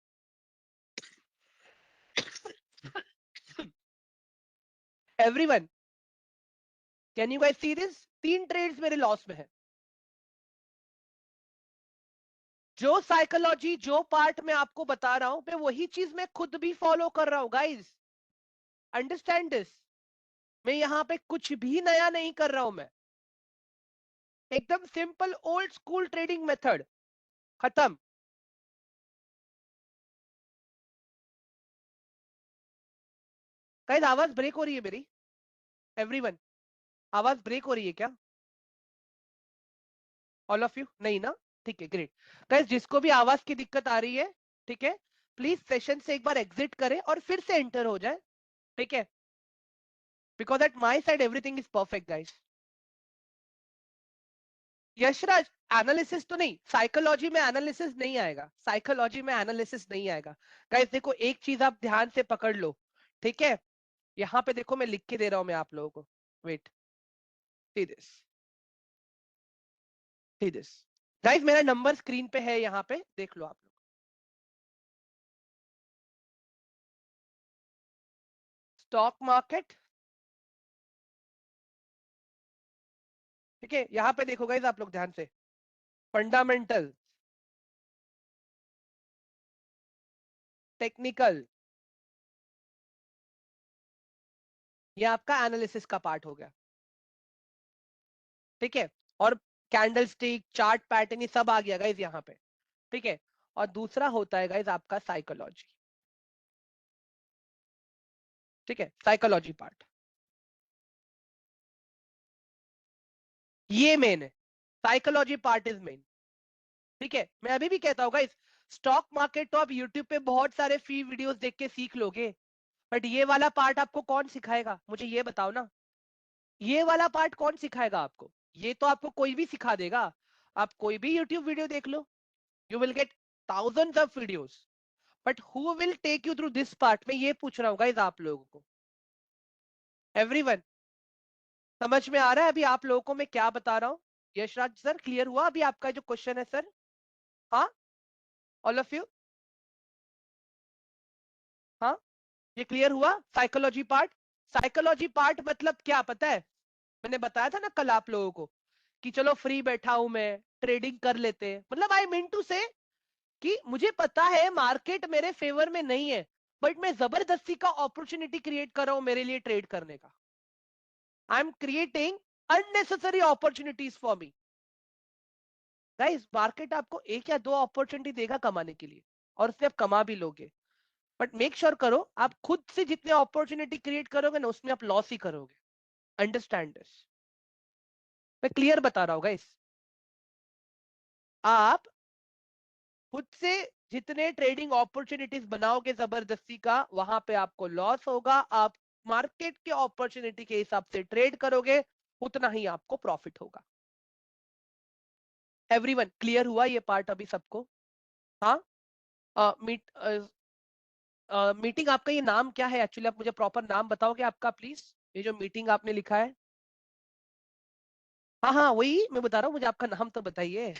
Everyone can you guys see this? 3 trades मेरे लॉस में है। जो साइकोलॉजी जो पार्ट मैं आपको बता रहा हूं मैं वही चीज मैं खुद भी फॉलो कर रहा हूं गाइस, अंडरस्टैंड दिस। मैं यहां पे कुछ भी नया नहीं कर रहा हूं, मैं एकदम simple old school trading method, खत्म। गाइस आवाज ब्रेक हो रही है मेरी? एवरीवन आवाज ब्रेक हो रही है क्या? ऑल ऑफ यू नहीं ना? ठीक है ग्रेट। गाइस जिसको भी आवाज की दिक्कत आ रही है, ठीक है, प्लीज सेशन से एक बार एग्जिट करें और फिर से एंटर हो जाए, ठीक है, because at my side everything is perfect guys. Yashraj analysis तो नहीं, साइकोलॉजी में एनालिसिस नहीं आएगा, साइकोलॉजी में एनालिसिस नहीं आएगा। गाइस देखो एक चीज आप ध्यान से पकड़ लो, ठीक है, यहाँ पे देखो मैं लिख के दे रहा हूं मैं आप लोगों को, wait, see this, see this. Guys मेरा नंबर स्क्रीन पे है, यहाँ पे देख लो आप लोग। स्टॉक मार्केट, ठीक है, यहाँ पे देखो गाइस आप लोग ध्यान से, फंडामेंटल, टेक्निकल, ये आपका एनालिसिस का पार्ट हो गया, ठीक है, और कैंडल स्टिक चार्ट पैटर्न ये सब आ गया गाइस यहाँ पे, ठीक है। और दूसरा होता है गाइस आपका साइकोलॉजी, ठीक है, साइकोलॉजी पार्ट ये मेन है, साइकोलॉजी पार्ट इज मेन, ठीक है। मैं अभी भी कहता हूँ गाइस, स्टॉक मार्केट तो आप यूट्यूब पे बहुत सारे फ्री वीडियोस देख के सीख लोगे, बट ये वाला पार्ट आपको कौन सिखाएगा, मुझे ये बताओ ना। ये वाला पार्ट कौन सिखाएगा आपको? ये तो आपको कोई भी सिखा देगा, आप कोई भी यूट्यूब वीडियो देख लो, you will get thousands of videos, but who will take you through this part, मैं ये पूछ रहा हूँ गाइस आप लोगों को। एवरीवन समझ में आ रहा है अभी आप लोगों को मैं क्या बता रहा हूँ? यशराज सर क्लियर हुआ अभी आपका जो क्वेश्चन है सर? हाँ ऑल ऑफ यू, हाँ ये क्लियर हुआ साइकोलॉजी पार्ट? साइकोलॉजी पार्ट मतलब क्या पता है? मैंने बताया था ना कल आप लोगों को कि चलो फ्री बैठा हूं मैं, ट्रेडिंग कर लेते हैं, मतलब आई मीन टू से कि मुझे पता है मार्केट मेरे फेवर में नहीं है, बट मैं जबरदस्ती का अपॉर्चुनिटी क्रिएट कर रहा हूं मेरे लिए ट्रेड करने का. I am creating unnecessary opportunities for me. Guys market आपको एक या दो अपॉर्चुनिटी देगा कमाने के लिए, और उससे आप कमा भी लोगे, बट मेक श्योर करो आप खुद से जितने अपॉर्चुनिटी क्रिएट करोगे ना उसमें आप लॉस ही करोगे. Understand this. मैं क्लियर बता रहा हूँ गाइस. आप खुद से जितने ट्रेडिंग अपॉर्चुनिटीज बनाओगे जबरदस्ती का, वहां पे आपको लॉस होगा. आप मार्केट के अपॉर्चुनिटी के हिसाब से ट्रेड करोगे, उतना ही आपको प्रॉफिट होगा. एवरीवन क्लियर हुआ ये पार्ट अभी सबको? हाँ. मीटिंग आपका ये नाम क्या है एक्चुअली? आप मुझे प्रॉपर नाम बताओगे आपका प्लीज, ये जो मीटिंग आपने लिखा है. हाँ हाँ वही मैं बता रहा हूँ, मुझे आपका नाम तो बताइए.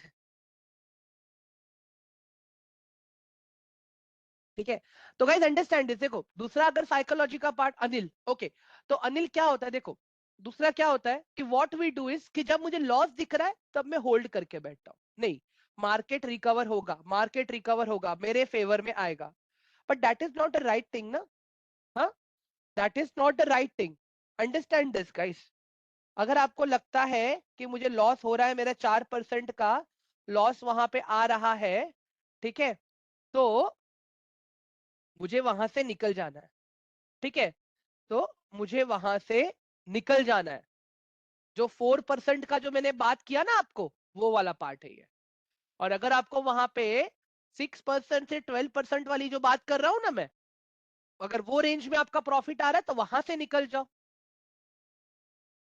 ठीक है. तो गाइस अंडरस्टैंड दिस. देखो दूसरा अगर साइकोलॉजी का पार्ट, अनिल. ओके. तो अनिल क्या होता है, देखो दूसरा क्या होता है कि व्हाट वी डू इज कि जब मुझे लॉस दिख रहा है तब मैं होल्ड करके बैठता हूँ. नहीं, मार्केट रिकवर होगा, मार्केट रिकवर होगा, मेरे फेवर में आएगा. But that is not the right thing ना. हाँ, that is not the right thing. Understand this guys. अगर आपको लगता है कि मुझे लॉस हो रहा है, मेरा 4% का लॉस वहां पे आ रहा है, ठीक है, तो मुझे वहां से निकल जाना है. ठीक है, तो मुझे वहां से निकल जाना है. जो 4% का जो मैंने बात किया ना आपको, वो वाला पार्ट है ये. और अगर आपको वहां पे 6% से 12% वाली जो बात कर रहा हूं ना मैं, अगर वो रेंज में आपका प्रॉफिट आ रहा है तो वहां से निकल जाओ.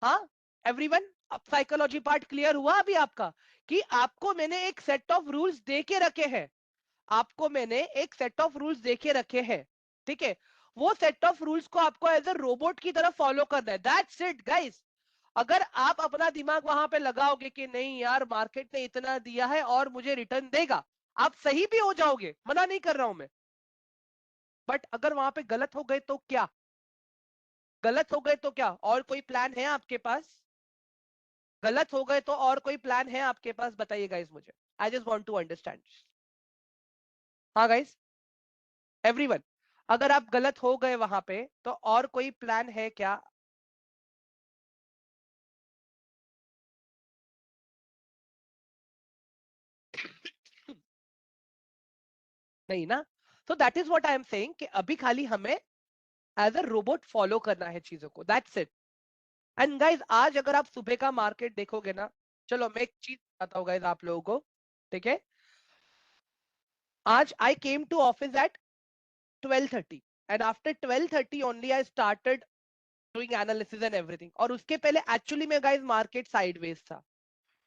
हाँ एवरीवन, अब साइकोलॉजी पार्ट क्लियर हुआ अभी आपका, कि आपको मैंने एक सेट ऑफ रूल्स दे के रखे हैं. आपको मैंने एक सेट ऑफ रूल्स दे के रखे हैं. ठीक है, वो सेट ऑफ रूल्स को आपको एज अ रोबोट की तरह फॉलो करना है. That's it guys. अगर आप अपना दिमाग वहां पे लगाओगे कि नहीं यार मार्केट ने इतना दिया है और मुझे रिटर्न देगा, आप सही भी हो जाओगे, मना नहीं कर रहा हूं मैं. बट अगर वहां पे गलत हो गए तो क्या? गलत हो गए तो क्या? और कोई प्लान है आपके पास? गलत हो गए तो और कोई प्लान है आपके पास? बताइए गाइस मुझे. I just want to understand. हाँ गाइस, एवरीवन, अगर आप गलत हो गए वहां पे तो और कोई प्लान है क्या? नहीं ना. so that is what I am saying कि अभी खाली हमें एज अ रोबोट फॉलो करना है चीजों को. That's it. एंड गाइस आज अगर आप सुबह का मार्केट देखोगे ना, चलो मैं एक चीज बताता हूँ गाइस आप लोगों को. ठीक है, आज I came to office at 12:30 and after 12:30 only I started doing analysis and everything. और उसके पहले एक्चुअली में गाइस मार्केट साइडवेज था.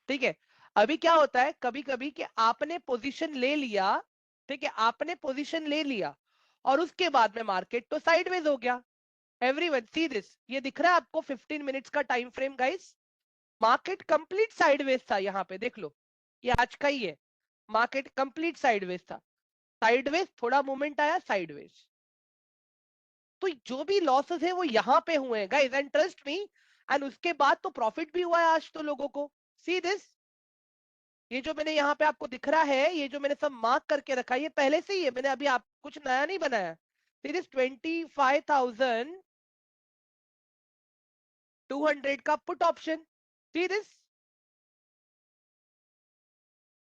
ठीक है, अभी क्या होता है कभी कभी कि आपने पोजीशन ले लिया, ठीक है, आपने पोजीशन ले लिया और उसके बाद में मार्केट तो साइडवेज हो गया. एवरीवन सी दिस, ये दिख रहा है आपको 15 मिनट्स का time frame guys. Market complete sideways था, यहाँ पे देख लो, ये आज का ही है. मार्केट कंप्लीट साइडवेज था. साइडवेज, थोड़ा मूवमेंट आया, साइडवेज. तो जो भी लॉसेस है वो यहाँ पे हुए हैं guys, and trust me. And उसके बाद तो प्रॉफिट भी हुआ है आज तो लोगों को. सी दिस, ये जो मैंने यहाँ पे आपको दिख रहा है, ये जो मैंने सब मार्क करके रखा है, ये पहले से ही है, मैंने अभी आप कुछ नया नहीं बनाया. दिस 25,200 का put option. See this,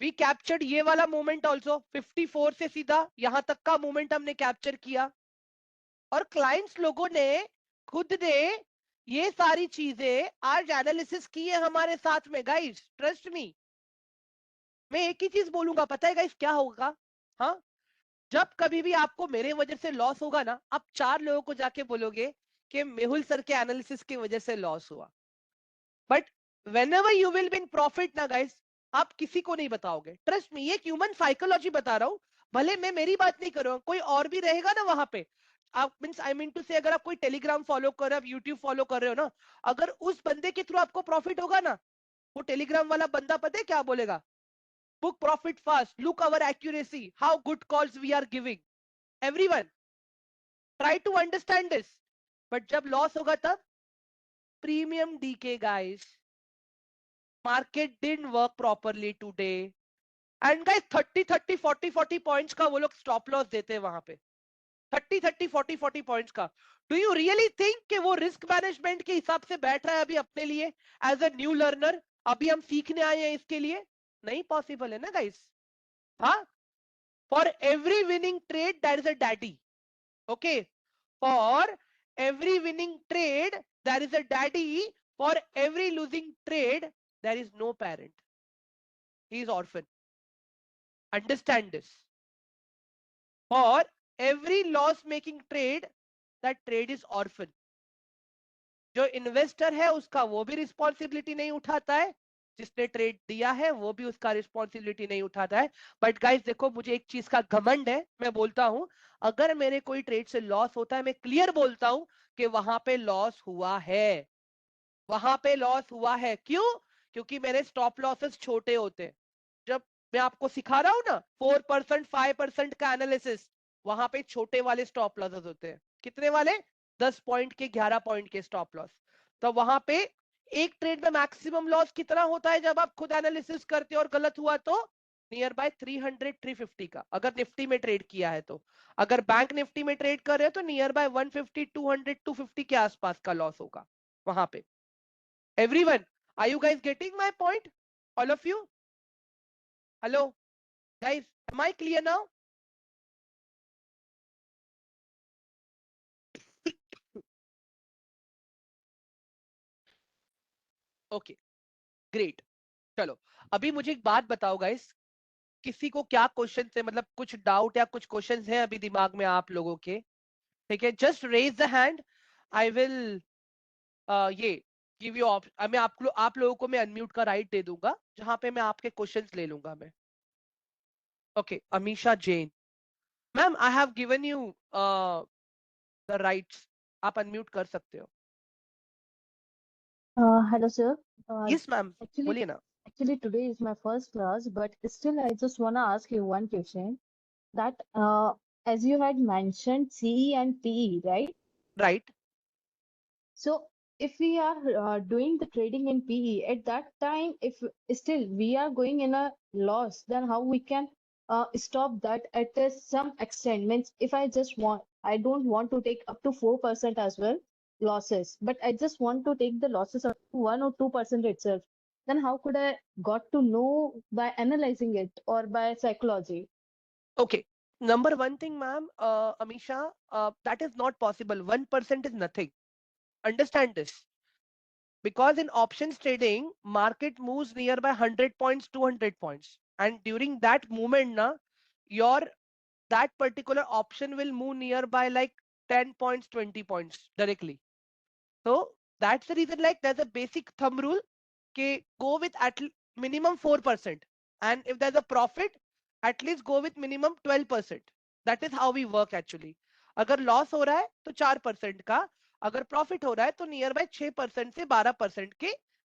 we captured ये वाला मूवमेंट ऑल्सो. 54 से सीधा यहां तक का मूवमेंट हमने कैप्चर किया. और क्लाइंट्स लोगों ने खुद ने ये सारी चीजें आज एनालिसिस की है हमारे साथ में गाइस. Trust me. मैं एक ही चीज बोलूंगा, पता है गाइस क्या होगा? हाँ, जब कभी भी आपको मेरे वजह से लॉस होगा ना, आप 4 लोगों को जाके बोलोगे कि मेहुल सर के एनालिसिस की वजह से लॉस हुआ. But whenever you will be in profit ना गाइस, आप किसी को नहीं बताओगे. ट्रस्ट मी, ये ह्यूमन साइकोलॉजी बता रहा हूं. भले मैं मेरी बात नहीं कर रहा हूं, कोई और भी रहेगा ना वहां पे. आप मींस आई मीन टू से, अगर आप कोई टेलीग्राम फॉलो कर रहे हो, आप यूट्यूब फॉलो कर रहे हो ना, अगर उस बंदे के थ्रू आपको प्रॉफिट होगा ना, वो टेलीग्राम वाला बंदा पता है क्या बोलेगा? Book profit fast, look our accuracy, how good calls we are giving. Everyone try to understand this. But जब लॉस होगा तब premium decay guys. Market didn't work properly today. And guys 30 30 40 40 points का वो लोग स्टॉप लॉस देते हैं वहां पे. 30 40 पॉइंट्स का। डू यू रियली थिंक कि वो रिस्क मैनेजमेंट के हिसाब से बैठ रहा है अभी अपने लिए एज अ न्यू लर्नर? अभी हम सीखने आए हैं इसके लिए, नहीं पॉसिबल है ना गाइस। हाँ, for every winning trade there is a daddy. Okay, for every winning trade there is a daddy, for every losing trade there is no parent, he is orphan. Understand this. For every loss making trade, that trade is orphan. जो investor है उसका वो भी responsibility नहीं उठाता है, जिसने trade दिया है वो भी उसका रिस्पॉन्सिबिलिटी नहीं उठाता है। बट गाइस देखो, मुझे एक चीज का घमंड है, मैं बोलता हूं अगर मेरे कोई ट्रेड से लॉस होता है, मैं क्लियर बोलता हूं कि वहां पे लॉस हुआ है, वहां पे लॉस हुआ है। क्यों? क्योंकि मेरे स्टॉप लॉसेस छोटे होते हैं। जब मैं आपको सिखा रहा हूं ना 4% 5% का एनालिसिस, वहां पे छोटे वाले स्टॉप लॉसेस होते हैं। कितने वाले? 10 पॉइंट के, 11 पॉइंट के स्टॉप लॉस। तो वहां पे एक ट्रेड में मैक्सिमम लॉस कितना होता है जब आप खुद एनालिसिस करते हो और गलत हुआ तो? नियर बाय 300 350 का, अगर निफ्टी में ट्रेड किया है तो। अगर बैंक निफ्टी में ट्रेड कर रहे हो तो नियर बाय 150 200 250 के आसपास का लॉस होगा वहां पे। Everyone, are you guys getting my point? All of you? Hello, guys, am I clear now? Okay, great. चलो, अभी मुझे एक बात बताओ गाइस, किसी को क्या क्वेश्चन है, मतलब कुछ डाउट या कुछ क्वेश्चन है अभी दिमाग में आप लोगों के? ठीक है, just raise the hand, I will ये गिव यू मैं आप लोगों को मैं अनम्यूट का राइट दे दूंगा, जहां पे मैं आपके क्वेश्चंस ले लूंगा मैं। Okay, Amisha Jain ma'am, I have given you the rights, आप अनम्यूट कर सकते हो। Hello, sir. Yes ma'am, Actually, बोलिए ना। today is my first class, but still, I just want to ask you one question. That as you had mentioned CE and PE, right? Right, So, if we are doing the trading in PE at that time, if still we are going in a loss, then how we can stop that at some extent? Means if I don't want to take up to 4% as well losses, but I just want to take the losses of 1 or 2% itself. Then how could I got to know by analyzing it or by psychology? okay. Number one thing, ma'am, Amisha, that is not possible. 1% is nothing. Understand this. Because in options trading, market moves nearby 100 points, 200 points. And during that movement, your that particular option will move nearby like 10 points, 20 points directly. So that's the reason, like there's a basic thumb rule, okay, go with at minimum 4%. And if there's a profit, at least go with minimum 12%. That is how we work actually. अगर loss हो रहा है तो 4% का, अगर profit हो रहा है तो नियर बाय 6% से 12% के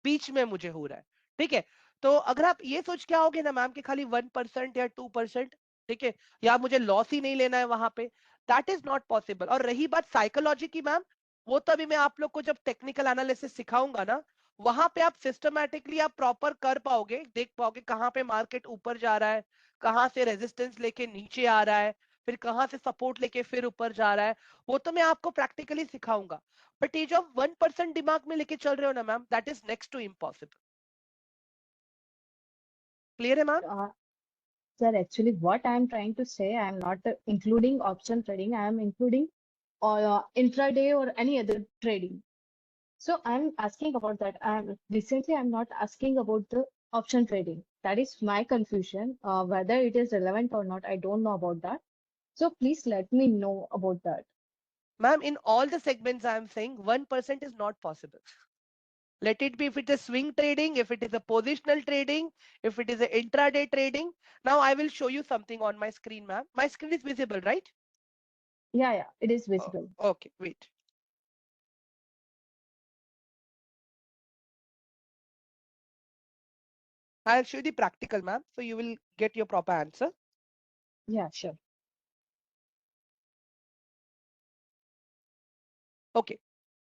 बीच में मुझे हो रहा है। ठीक है, तो अगर आप ये सोच के आओगे ना मैम कि खाली 1% या 2%, ठीक है, या मुझे लॉस ही नहीं लेना है वहां पे, दैट इज नॉट पॉसिबल। और रही बात साइकोलॉजी की मैम, वो तो अभी मैं आप लोग को जब टेक्निकल एनालिसिस सिखाऊंगा ना, वहां पे आप सिस्टमैटिकली आप प्रॉपर कर पाओगे, देख पाओगे कहाँ पे मार्केट ऊपर जा रहा है, कहाँ से रेजिस्टेंस लेके नीचे आ रहा है, फिर कहाँ से सपोर्ट लेके फिर ऊपर जा रहा है, वो तो मैं आपको प्रैक्टिकली सिखाऊंगा। बट ये जो 1% दिमाग में लेके चल रहे हो ना ma'am, that is next to impossible. Clear है ma'am? Sir, actually, what I am trying to say, I am not including option trading. I am including intraday or any other trading. So I'm asking about that. I'm not asking about the option trading. That is my confusion. Whether it is relevant or not, I don't know about that. So please let me know about that. Ma'am, in all the segments I am saying 1% is not possible. Let it be if it is swing trading, if it is a positional trading, if it is a intraday trading. Now I will show you something on my screen, ma'am. My screen is visible, right? Yeah, it is Oh, visible. okay, wait. I'll show you the practical, ma'am, so you will get your proper answer. Yeah, sure. Okay.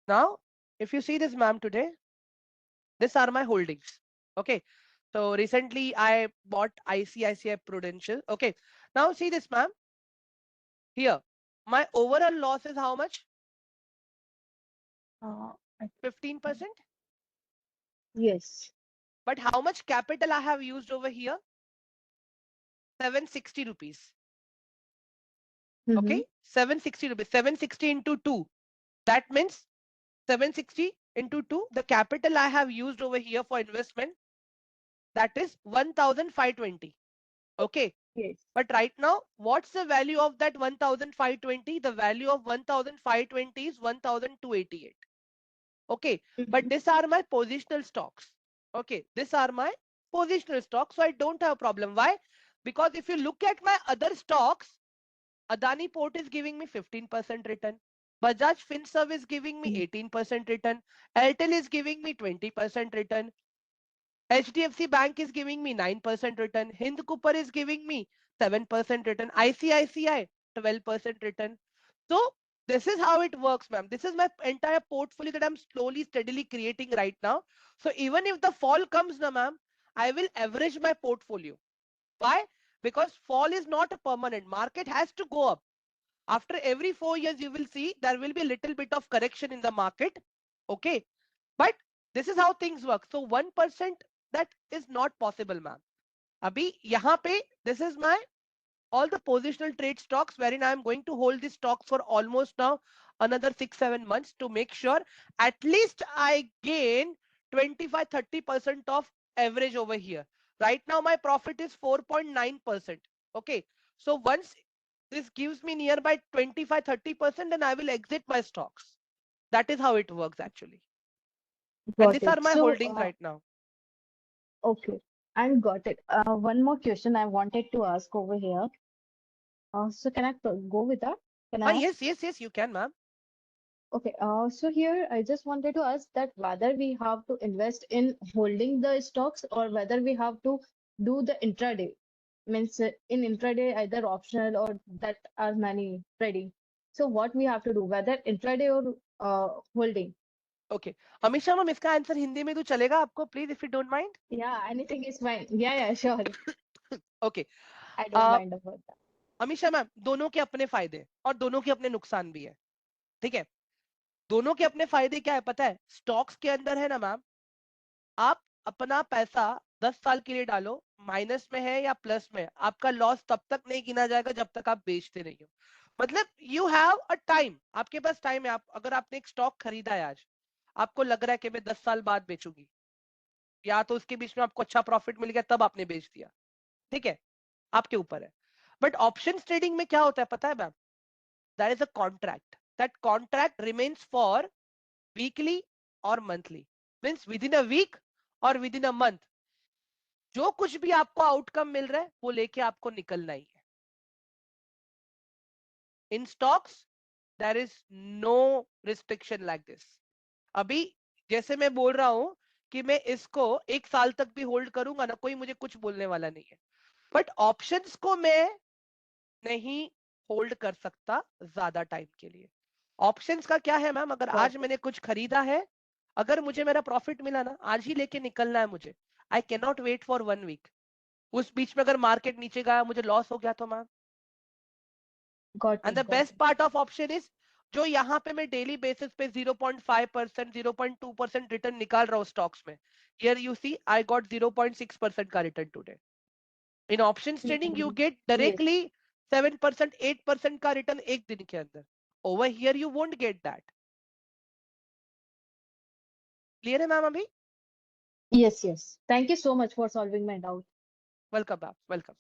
Now, if you see this, ma'am, today, these are my holdings. Okay. So recently I bought ICICI Prudential. Okay. Now see this, ma'am. Here, My overall loss is how much? Uh, 15%. yes. But how much capital I have used over here? 760 rupees. Okay, 760 rupees. 760 into 2. That means 760 into 2. The capital I have used over here for investment, that is 1520. Okay. Yes. But right now, what's the value of that 1520? The value of 1520 is 1288. Okay. But these are my positional stocks. Okay. These are my positional stocks. So I don't have a problem. Why? Because if you look at my other stocks, Adani Port is giving me 15% return. Bajaj Finserv is giving me 18% return. Airtel is giving me 20% return. HDFC Bank is giving me 9% return. Hind Cooper is giving me 7% return. ICICI 12% return. So this is how it works, ma'am. This is my entire portfolio that I'm slowly, steadily creating right now. So even if the fall comes, na ma'am, I will average my portfolio. Why? Because fall is not a permanent. Market has to go up. After every 4 years, you will see there will be a little bit of correction in the market. Okay. But this is how things work. So 1%, that is not possible, ma'am. Abhi, yahan pe, this is my all the positional trade stocks wherein I am going to hold this stock for almost now another 6-7 months to make sure at least I gain 25-30% of average over here. Right now my profit is 4.9%. Okay. So once this gives me nearby 25-30%, then I will exit my stocks. That is how it works actually. And Got these are it. my So, holdings right now. okay, and got it. One more question I wanted to ask over here. So can I go with that? Can I ask? Yes, you can, ma'am. Okay, so here I just wanted to ask that whether we have to invest in holding the stocks or whether we have to do the intraday. Means in intraday either optional or that are many trading. So what we have to do, whether intraday or holding. Okay. Amisha ma'am, इसका answer Hindi में तो चलेगा आपको, please if you don't mind. Yeah, anything is fine. Yeah, sure. Okay. I don't mind about that. Amisha ma'am, दोनों के अपने फायदे और दोनों के अपने नुकसान भी है. ठीक है. दोनों के अपने फायदे क्या है पता है? स्टॉक्स के अंदर है ना मैम, आप अपना पैसा 10 साल के लिए डालो, माइनस में है या प्लस में, आपका लॉस तब तक नहीं गिना जाएगा जब तक आप बेचते नहीं हो. मतलब यू हैव अ टाइम, आपके पास टाइम है. आप अगर आपने एक स्टॉक खरीदा है आज, आपको लग रहा है कि मैं 10 साल बाद बेचूंगी, या तो उसके बीच में आपको अच्छा प्रॉफिट मिल गया तब आपने बेच दिया. ठीक है, आपके ऊपर है. बट ऑप्शन ट्रेडिंग में क्या होता है पता है ma'am? That is a contract. That contract remains for weekly और monthly. Means within a week और विद इन अ मंथ जो कुछ भी आपको आउटकम मिल रहा है वो लेके आपको निकलना ही है. In stocks there is no restriction like this. अभी जैसे मैं बोल रहा हूं कि मैं इसको 1 साल तक भी होल्ड करूंगा ना, कोई मुझे कुछ बोलने वाला नहीं है. बट ऑप्शंस को मैं नहीं होल्ड कर सकता ज्यादा टाइम के लिए. ऑप्शंस का क्या है मैम? अगर Got आज मैंने कुछ खरीदा है, अगर मुझे मेरा प्रॉफिट मिला ना, आज ही लेके निकलना है मुझे. I can not wait for 1 week. उस बीच में अगर मार्केट नीचे गया, मुझे लॉस हो गया तो ma'am. got and it, the got best it. Part of option is, जो यहाँ पे मैं डेली बेसिस पे 0.5%, 0.2% रिटर्न निकाल रहा हूँ स्टॉक्स में, here you see I got 0.6% का return today. In option trading you get Yes, directly 7%, 8% का रिटर्न एक दिन के अंदर. Over here you won't get that. Clear है मैम अभी? yes. Thank you so much for solving my doubt. Welcome ma'am, welcome.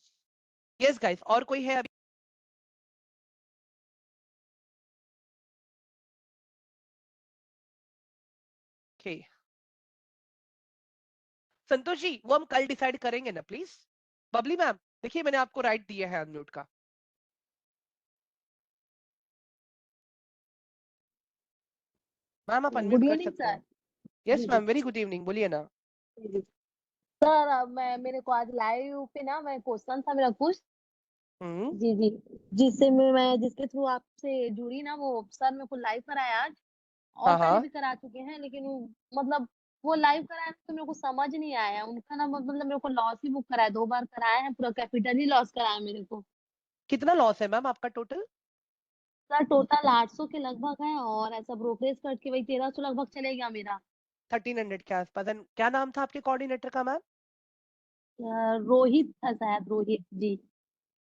Yes guys, और कोई है अभी? ओके. संतोष जी, वो हम कल डिसाइड करेंगे ना प्लीज. बबली मैम, देखिए मैंने आपको राइट दिया है अनम्यूट का. मैम आप गुड अनम्यूट कर इवनिंग सकते सर। हो. यस जी जी मैम, वेरी गुड इवनिंग, बोलिए ना. जी सर, मैं मेरे को आज लाइव पे ना मैं क्वेश्चन था मेरा कुछ। हम्म. जी जी जिससे मैं जिसके थ्रू आपसे जुड़ी ना, वो सर मेरे को लाइव कराया आज। और हाँ पहले हाँ. भी करा चुके हैं, लेकिन मतलब वो लाइव कराया तो मेरे को समझ नहीं आया उनका ना, मतलब मेरे को लॉस ही बुक कराया, 2 बार कराया है, पूरा कैपिटल ही लॉस कराया मेरे को। कितना लॉस है मैम आपका टोटल? सर टोटल 800 के लगभग है और ऐसा ब्रोकरेज कट के वही 1300 लगभग चलेगा मेरा। 1300 के आसपास। And क्या नाम था आपके कोऑर्डिनेटर का मैम? रोहित था शायद, रोहित जी।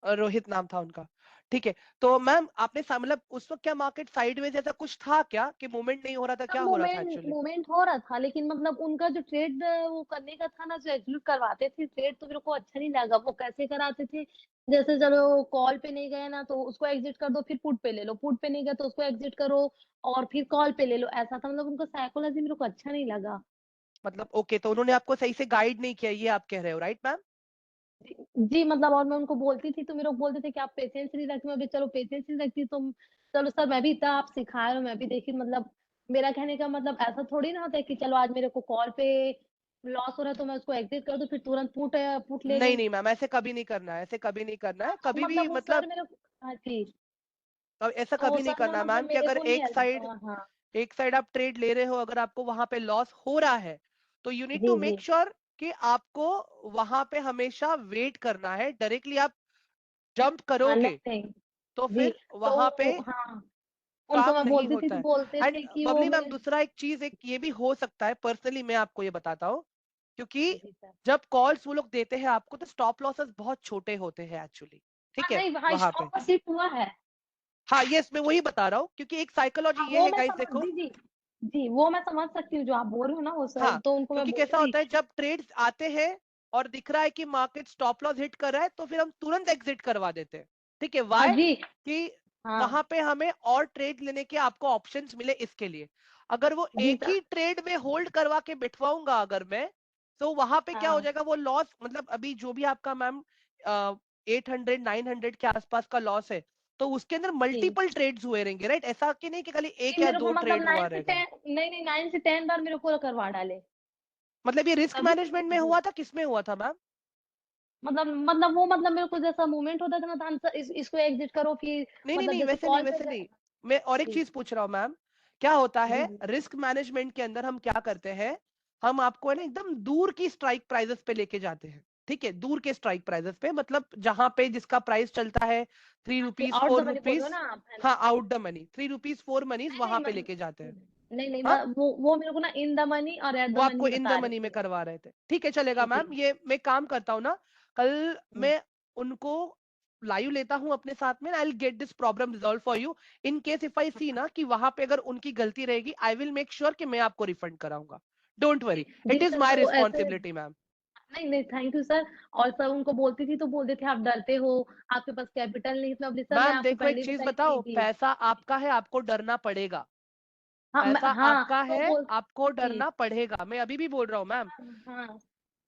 रोहित नाम था उनका। ठीक है, तो मैम आपने मतलब उस वक्त क्या मार्केट साइडवेज ऐसा कुछ था क्या कि मूवमेंट नहीं हो रहा था, क्या हो रहा था मूवमेंट एक्चुअली? मूवमेंट हो रहा था, लेकिन मतलब उनका जो ट्रेड वो करने का था ना, जो एग्जीक्यूट करवाते थे ट्रेड, तो मेरे को अच्छा नहीं लगा। वो कैसे कराते थे, जैसे चलो कॉल पे नहीं गए ना तो उसको एग्जिट कर दो, फिर पुट पे ले लो, पुट पे नहीं गए तो उसको एग्जिट करो और फिर कॉल पे ले लो, ऐसा था। मतलब उनका साइकोलॉजी मेरे को अच्छा नहीं लगा। मतलब ओके, तो उन्होंने आपको सही से गाइड नहीं किया, ये आप कह रहे हो, राइट मैम? जी मतलब, और मैं उनको बोलती थी तो मेरे को बोलते थे कि आप पेशेंस नहीं रखती। मैं भी चलो पेशेंस नहीं रखती तो चलो सर, मैं भी इतना आप सिखा रहे हो, मैं भी देखी। मतलब मेरा कहने का मतलब ऐसा थोड़ी ना होता है कि चलो आज मेरे को कॉल पे लॉस हो रहा है तो मैं उसको एग्जिट कर दूं फिर तुरंत पुट पुट ले नहीं लूं। नहीं मैम, ऐसे कभी नहीं करना है, ऐसे कभी नहीं करना है, हाँ, तो कभी भी मतलब वो सर मतलब मेरे को, हाँ जी, ऐसा तो वो कभी नहीं सर ना करना है मतलब मैम कि मेरे अगर को नहीं हाँ। एक साइड आप ट्रेड ले रहे हो, अगर आपको वहां पे लॉस हो रहा है तो यू नीड टू जी जी। मेक श्योर कि आपको वहां पे हमेशा वेट करना है। डायरेक्टली आप जंप हाँ करोगे नहीं नहीं। तो जी, फिर वहां पे तो हाँ, उनको काम मैं नहीं बोलती थी होता तो है। बोलते एंड थे कि वो बबली मैम, मेरे। दूसरा एक चीज एक ये भी हो सकता है, पर्सनली मैं आपको ये बताता हूँ, क्योंकि जी सर। जब कॉल्स वो लोग देते हैं आपको तो स्टॉप लॉसेस बहुत छोटे होते हैं एक्चुअली। हाँ ठीक है, नहीं, वहाँ वहां स्टॉक पे का सीट हुआ है। हाँ, यस, मैं वही बता रहा हूँ, क्योंकि एक साइकोलॉजी हाँ ये वो है मैं गाइस, समझ, देखो। जी जी। जी वो मैं समझ सकती हूँ जो आप बोल रहे हो ना वो सर, हाँ, तो उनको मैं क्योंकि बोली कैसा थी। होता है जब ट्रेड्स आते हैं और दिख रहा है कि मार्केट स्टॉप लॉस हिट कर रहा है तो फिर हम तुरंत एग्जिट करवा देते हैं। ठीक है, हाँ वाई जी। कि हाँ वहां पे हमें और ट्रेड लेने के आपको ऑप्शंस मिले, इसके लिए। अगर वो जी एक सर। ही ट्रेड में होल्ड करवा के बिठवाऊंगा अगर मैं, तो वहां पे क्या हो हाँ जाएगा, वो लॉस मतलब अभी जो भी आपका मैम 800-900 के आसपास का लॉस है, तो उसके अंदर जी मल्टीपल ट्रेड्स हुए रहेंगे, राइट? ऐसा कि नहीं कि खाली एक जी, या मेरे को दो मतलब ट्रेड हुआ नाइन से रहेगा। टेन नहीं नहीं, 9 से 10 बार मेरे को करवा डाले। मतलब ये रिस्क तभी मैनेजमेंट में जी, हुआ था, किसमें हुआ था मैम? मतलब वो मतलब मेरे को जैसा मूवमेंट होता था ना तो आंसर इसको एग्जिट करो फिर। नहीं नहीं मतलब नहीं, जैसे वैसे नहीं, कॉल पे वैसे नहीं। मैं और एक जी चीज पूछ रहा हूँ मैम, क्या होता है जी जी रिस्क मैनेजमेंट के अंदर हम क्या करते हैं, हम आपको है ना एकदम दूर की स्ट्राइक प्राइसेस पे लेके जाते हैं। ठीक है, दूर के स्ट्राइक प्राइसेस पे, मतलब जहां पे जिसका प्राइस चलता है three G, rupees out the for money बोल रहे हो रुपीज ना आप, है ना? हाँ, आउट द मनी, 3 रुपीज 4 मनीज नहीं वहां नहीं पे लेके जाते हैं। नहीं नहीं, हाँ, वो मेरे को ना इन द मनी और एट द वो आपको मनी इन द बता रहे मनी में थे। करवा रहे थे। ठीक है, चलेगा जी जी। मैम, ये मैं काम करता हूँ ना, कल हम्म, मैं उनको लाइव लेता हूँ अपने साथ में, I will get this problem resolve for you. In case if I see ना कि वहां पे अगर उनकी गलती रहेगी, आई विल मेक श्योर कि मैं आपको रिफंड कराऊंगा। डोंट वरी, इट जी इज सर, माई तो ऐसे रिस्पॉन्सिबिलिटी मैम। नहीं नहीं, थैंक यू सर। और सर उनको बोलती थी तो बोलते थे आप डरते हो, आपके पास कैपिटल नहीं। तो अभी सर मैं मैम आपको देखो, एक पहले ही चीज बताई थी बताओ, जी। पैसा आपका है, आपको डरना पड़ेगा। हाँ पैसा हाँ आपका तो है, बोल आपको जी। डरना पड़ेगा, मैं अभी भी बोल रहा हूँ मैम। हाँ,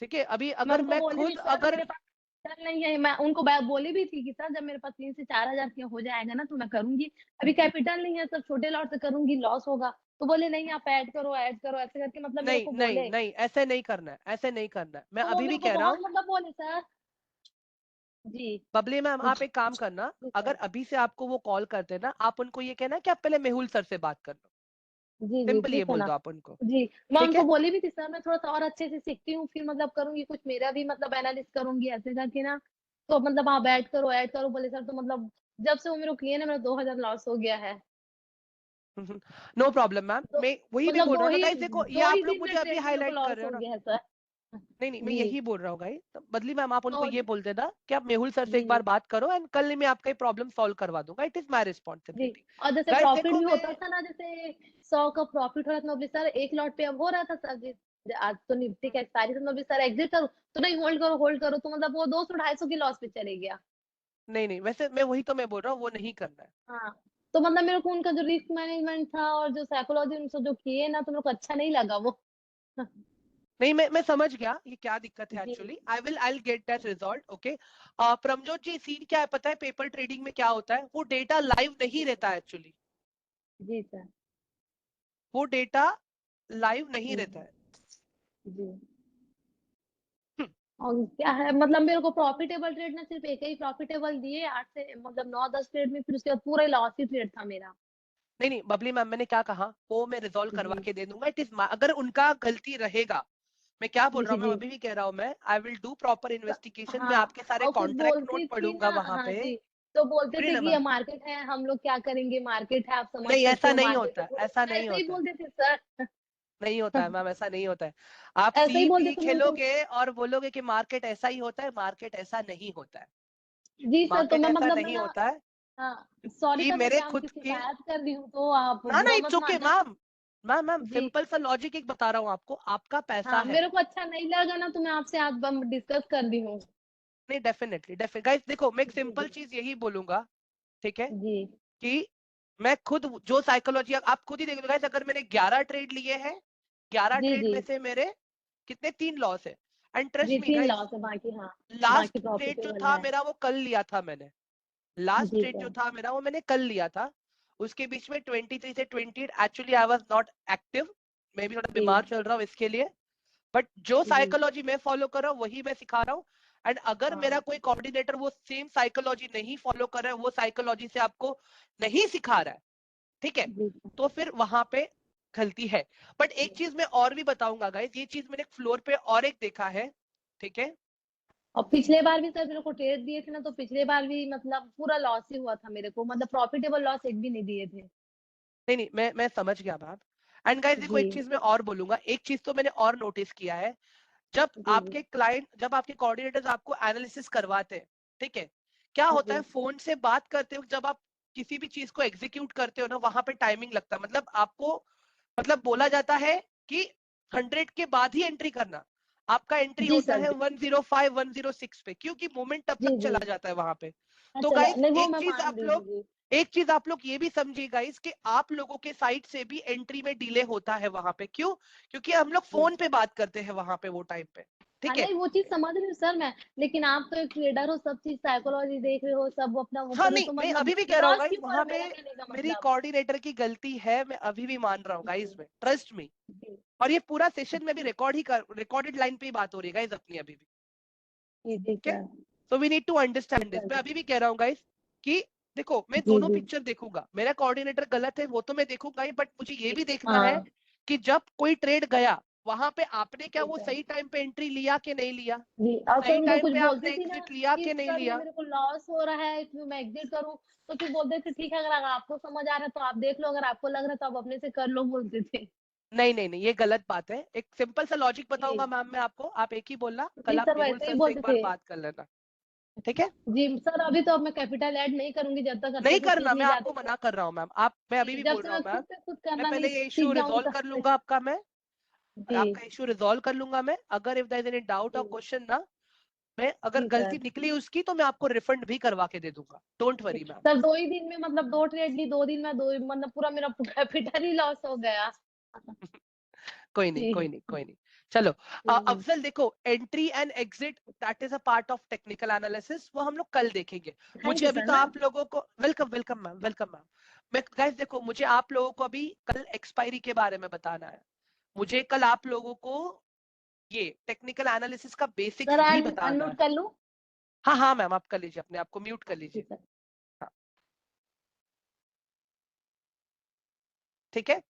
ठीक है, अभी मैं अगर उनको मैं बोली थी खुद सर अगर मेरे पास कैपिटल नहीं है। मैं उनको बोली भी थी कि सर जब मेरे पास 3 से 4 हजार की हो जाएगा ना तो मैं करूंगी। अभी कैपिटल नहीं है सर, छोटे लॉट से करूंगी लॉस होगा। तो बोले नहीं आप ऐड करो ऐसे करके, मतलब मेरे नहीं को नहीं बोले। नहीं, ऐसे नहीं करना है, ऐसे नहीं करना है, मैं तो वो अभी भी मेरे को कह रहा बहुत हूँ। मतलब बोले सर। जी बबली मैम, आप कुछ एक काम कुछ करना, जी अगर सर। अभी से आपको वो कॉल करते हैं ना, आप उनको ये कहना कि आप पहले मेहुल सर से बात कर लो। जी जी सिंपल ये ठीक है बोल ना। दो आप उनको। जी मैं ठीक उनको है, बोली भी थी सर मैं थोड़ा सा और अच्छे से सीखती हूँ फिर मतलब करूंगी कुछ मेरा भी मतलब एनालिस करूंगी ऐसे करके ना। तो मतलब आप ऐड करो बोले सर। तो मतलब जब से वो मेरे को किए ना मेरा 2 हजार लॉस हो गया है। नो प्रॉब्लम मैम, तो मैं वही भी मतलब बोल रहा हूँ ना गाइस, देखो ये दो ही आप लोग दिन मुझे में अभी ट्रेड में मेरे को हाईलाइट कर लॉस रहे हो हो ना। गया है सर। नहीं नहीं, मैं जी यही बोल रहा हूँ गाइस, तो बदली मैम आप उनको और ये बोल देना कि आप मेहुल सर से एक जी बार बात करो, एंड कल मैं आपका ये प्रॉब्लम सॉल्व करवा दूंगा, it is my ji. Responsibility. और जैसे गाइस प्रॉफिट देखो भी मैं, होता था ना, जैसे 100 का प्रॉफिट हो रहा था तो सर एक लॉट पे अब हो रहा था सर जी। आज तो निफ्टी का एक्सपायरी था तो सर एग्जिट करो तो नहीं, होल्ड करो तो मतलब वो 200-250 की लॉस पे चले गया। नहीं नहीं, वैसे मैं वही तो मैं बोल रहा हूँ, वो नहीं करना है। हाँ, तो मतलब मेरे को उनका जो रिस्क मैनेजमेंट था और जो साइकोलॉजी उनसे जो किए ना तो मेरे को अच्छा नहीं लगा वो। नहीं, मैं समझ गया ये क्या दिक्कत है जी actually, I will get that resolve, okay. Pramjot ji, scene क्या है पता है, पेपर ट्रेडिंग में क्या होता है, वो डेटा लाइव नहीं रहता है एक्चुअली, जी सर। वो डेटा लाइव नहीं जी रहता है। जी। हम्म, और क्या है मतलब मेरे को प्रॉफिटेबल ट्रेड ना सिर्फ एक ही प्रॉफिटेबल दिए 8 से मतलब 9-10 ट्रेड में, फिर उसके बाद पूरा लॉस ही ट्रेड था मेरा। नहीं नहीं बबली मैम, मैंने क्या कहा वो मैं रिजॉल्व करवा जी के दे दूंगा, इट इज, अगर उनका गलती रहेगा, मैं क्या बोल जी रहा जी हूँ, मैं जी। अभी भी कह रहा हूँ, मैं I will do proper investigation, मैं हाँ, आपके सारे और कुछ कॉन्ट्रैक्ट नोट बोलती थी ना। पढ़ूंगा वहां हाँ पे। जी तो बोलते सुनिए थे ना कि ये मैम, मार्केट है, हम लोग क्या करेंगे, मार्केट है, आप समझ नहीं सकते ऐसा हो नहीं मार्केट होता है, है, तो ऐसा नहीं ऐसे ही होता है, बोलते थे सर। नहीं होता है मैम, ऐसा नहीं होता है। आप ऐसे ही बोलते सीधी थे मैं उनको। खेलोगे और बोलोगे कि मार्केट ऐसा ही होता है, मार्केट ऐसा नहीं होता है। जी सर, तो मार्केट मैं ऐसा मतलब नहीं होता है हाँ सॉरी कि सर, मैं मेरे क्या खुद आपकी के, शिकायत कर रही हूँ तो आप ना बुरा इट्स मत ओके मानना। मैम, मैम जी सिंपल सा लॉजिक एक बता रहा हूँ आपको, आपका पैसा हाँ, है। मेरे को अच्छा नहीं लगा ना तो मैं आपसे आज डिस्कस कर रही हूँ। नहीं डेफिनेटली डेफिनेटली गाइस, देखो मैं एक जी सिंपल जी चीज यही बोलूंगा, ठीक है, जी कि मैं खुद जो साइकोलॉजी, आप खुद ही देख लो गाइस, अगर मैंने 11 ट्रेड लिए हैं, 11 जी ट्रेड जी में से मेरे कितने 3 लॉस है। एंड ट्रस्ट जी, मी 3 गाइस, लॉस है बाकी, हाँ बाकी लास्ट ट्रेड जो प्रॉफिटेबल था है। मेरा वो कल लिया था मैंने, लास्ट जी ट्रेड जो सर। था मेरा वो मैंने कल लिया था। उसके बीच में 23 से 28 actually I was not active, मैं भी थोड़ा जी बीमार चल रहा हूँ इसके लिए, बट जो जी साइकोलॉजी मैं फॉलो कर रहा हूँ वही मैं सिखा रहा हूँ। एंड अगर मेरा हाँ कोई कोऑर्डिनेटर वो सेम साइकोलॉजी नहीं फॉलो कर रहा है, वो साइकोलॉजी से आपको नहीं सिखा रहा है, ठीक है, जी सर। तो फिर वहां पे गलती है। बट एक चीज मैं और भी बताऊंगा गाइस, ये चीज मैंने फ्लोर पे और एक देखा है, ठीक है। और पिछले बार भी सर मेरे को ट्रेड दिए थे ना, तो पिछले बार भी मतलब पूरा लॉस ही हुआ था मेरे को, मतलब प्रॉफिटेबल लॉस एक भी नहीं दिए थे। नहीं नहीं, मैं समझ गया मैम। एंड गाइस देखो जी एक चीज मैं और बोलूंगा, एक चीज तो मैंने और नोटिस किया है, जब जी जी आपके क्लाइंट, जब आपके कोऑर्डिनेटर्स आपको एनालिसिस करवाते हैं, ठीक है, क्या होता है, जी फोन से बात करते हो, जब आप किसी भी चीज को एग्जीक्यूट करते हो ना, वहां पे टाइमिंग लगता है, मतलब आपको, मतलब बोला जाता है कि 100 के बाद ही एंट्री करना, आपका एंट्री जी होता सर। है जी 105 106 पे, क्योंकि मोमेंट तब तक जी जी चला जाता है वहां पे। तो अच्छा गाइस नहीं, वो एक मैं चीज मान आप रही हूँ लोग, जी। एक चीज आप लोग ये भी समझिए गाइस, कि आप लोगों के साइड से भी एंट्री में डिले होता है वहां पे, क्यों, क्योंकि हम लोग जी फोन पे बात करते हैं वहां पे वो टाइम पे, हाँ ठीक है। नहीं, वो चीज समझ रही हूँ सर मैं, लेकिन आप तो एक ट्रेडर हो, सब चीज साइकोलॉजी देख रहे हो, सब अपना वो हाँ कर रहे हो, नहीं, तो मैं मतलब अभी भी कह रहा हूँ लॉस गाइस, क्यों हुआ वहां पे मेरा कहने का मेरी मतलब। कोऑर्डिनेटर की गलती है, मैं अभी भी मान रहा हूँ जी गाइस, में ट्रस्ट मी। जी और ये पूरा सेशन में भी रिकॉर्ड ही कर, रिकॉर्डेड लाइन पे ही बात हो रही है गाइस अपनी अभी भी, जी जी ठीक है। Sir. So we need to जी अंडरस्टैंड दिस, सर। मैं अभी भी कह रहा हूँ गाइस कि देखो मैं जी दोनों जी पिक्चर देखूंगा, मेरा कोऑर्डिनेटर गलत है वो तो मैं देखूंगा ही, बट मुझे ये भी देखना है हाँ कि जब कोई ट्रेड गया, वहां पे आपने क्या जी वो सर। सही टाइम पे एंट्री लिया कि नहीं लिया, जी और सही फिर वो टाइम कुछ पे बोलती आपने थी ना एग्जिट लिया कि कि नहीं सर ये लिया। मेरे को लॉस हो रहा है, इसमें मैं एग्जिट करूं, तो फिर बोलते थे ठीक है, अगर आपको समझ आ रहा है तो आप देख लो, अगर आपको लग रहा है तो आप अपने से कर लो, बोलते थे। नहीं नहीं नहीं, ये गलत बात है, एक सिंपल सा लॉजिक बताऊंगा जी मैम मैं आपको, आप एक ही बोलना, जी कल आप सर, मेहुल वैसे ही सर से एक बोलते बार थे। बात कर लेना, ठीक है। जी सर, अभी तो अब मैं कैपिटल ऐड नहीं करूंगी जब तक अच्छे नहीं से सीख करना, मैं नहीं आपको जाती मना तो। कर रहा हूँ मैम, आप, मैं अभी जी, भी जब बोल से रहा मैं हूँ मैम, खुद से खुद मैं करना पहले नहीं ये इश्यू सीख जाऊंगी रिजॉल्व तब कर तक। लूंगा आपका मैं, जी आपका इश्यू रिजॉल्व कर लूंगा मैं, अगर if there is any doubt और जी क्वेश्चन ना, मैं अगर जी गलती सर। निकली उसकी तो मैं आपको रिफंड भी करवा के दे दूंगा, डोंट जी वरी मैम। सर, 2 ही दिन में मतलब 2 ट्रेड ली, 2 दिन में दो, मतलब पूरा मेरा कैपिटल ही लॉस हो गया। कोई नहीं कोई जी नहीं कोई नहीं, चलो। जी अफजल देखो, entry and exit that is a part of technical analysis, वो हम लोग कल देखेंगे। थैंक मुझे यू अभी सर तो ना। आप लोगों को, welcome welcome ma'am, welcome ma'am. मैं गाइस देखो, मुझे आप लोगों को अभी कल एक्सपायरी के बारे में बताना है, मुझे कल आप लोगों को ये टेक्निकल एनालिसिस का बेसिक्स सर भी बताना अनम्यूट है। कर लूं। हाँ हाँ मैम, आप कर लीजिए, अपने आप को म्यूट कर जी लीजिए। सर। ठीक है,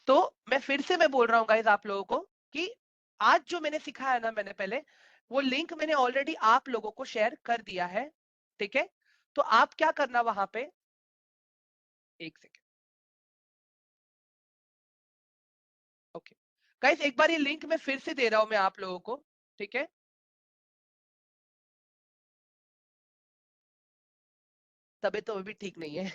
तो मैं फिर से मैं बोल रहा हूँ गाइस आप लोगों को कि आज जो मैंने सिखाया ना, मैंने पहले वो लिंक मैंने ऑलरेडी आप लोगों को शेयर कर दिया है, ठीक है। तो आप क्या करना वहां पे, एक सेकेंड, ओके गाइस, एक बार ये लिंक मैं फिर से दे रहा हूं मैं आप लोगों को, ठीक है। तबीयत तो अभी भी ठीक नहीं है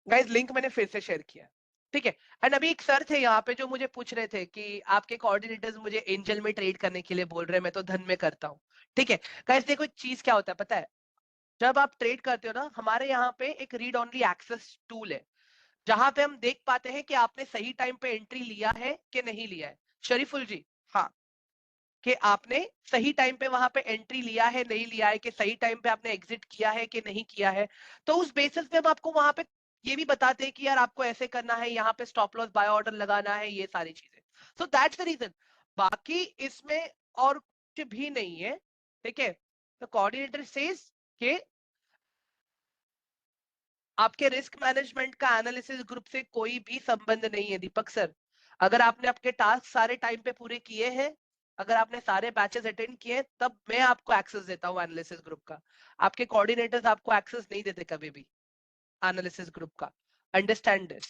गाइस लिंक मैंने फिर से शेयर किया, ठीक है। एंड अभी एक सर थे यहाँ पे जो मुझे पूछ रहे थे कि आपके कोऑर्डिनेटर्स मुझे एंजल में ट्रेड करने के लिए बोल रहे हैं, मैं तो धन में करता हूँ, ठीक है। गाइस देखो एक चीज क्या होता है पता है, जब आप ट्रेड करते हो ना, हमारे यहाँ पे एक रीड ओनली एक्सेस टूल है, जहां पे हम देख पाते हैं कि आपने सही टाइम पे एंट्री लिया है कि नहीं लिया है, शरीफुल जी, हाँ, कि आपने सही टाइम पे वहां पे एंट्री लिया है नहीं लिया है, कि सही टाइम पे आपने एग्जिट किया है कि नहीं किया है। तो उस बेसिस पे हम आपको वहां पे ये भी बताते हैं कि यार आपको ऐसे करना है, यहाँ पे स्टॉप लॉस बाय ऑर्डर लगाना है, ये सारी चीजें। सो दैट्स द रीजन, बाकी इसमें और कुछ भी नहीं है, ठीक है। तो कोऑर्डिनेटर सेज के आपके रिस्क मैनेजमेंट का एनालिसिस ग्रुप से कोई भी संबंध नहीं है दीपक सर। अगर आपने आपके टास्क सारे टाइम पे पूरे किए हैं, अगर आपने सारे बैचेस अटेंड किए तब मैं आपको एक्सेस देता हूँ एनालिसिस ग्रुप का। आपके कोऑर्डिनेटर्स आपको एक्सेस नहीं देते कभी भी एनालिसिस ग्रुप का। अंडरस्टैंड दिस,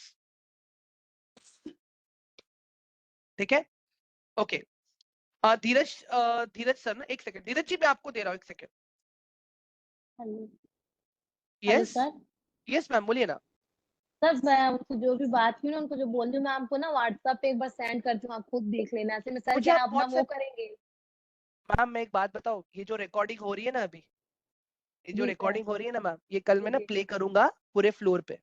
ठीक है? ओके, धीरज धीरज सर ना, एक सेकंड धीरज जी मैं आपको दे रहा हूँ, एक second. Hello yes sir. Yes ma'am बोलिए ना। सर मैं उनको जो भी बात की ना, उनको जो बोल रही हूँ मैं आपको ना व्हाट्सएप पे एक बार सेंड करती हूँ, आप खुद देख लेना। ऐसे में सर मुझे क्या आप है, अपना वो व्हाट्सएप, करेंगे। मैम मैं एक बात बताऊं, ये जो रिकॉर्डिंग हो रही है ना अभी, ये जो जी सर। रिकॉर्डिंग हो रही है ना मैम, ये कल मैं जी ना जी प्ले करूंगा पूरे फ्लोर पे,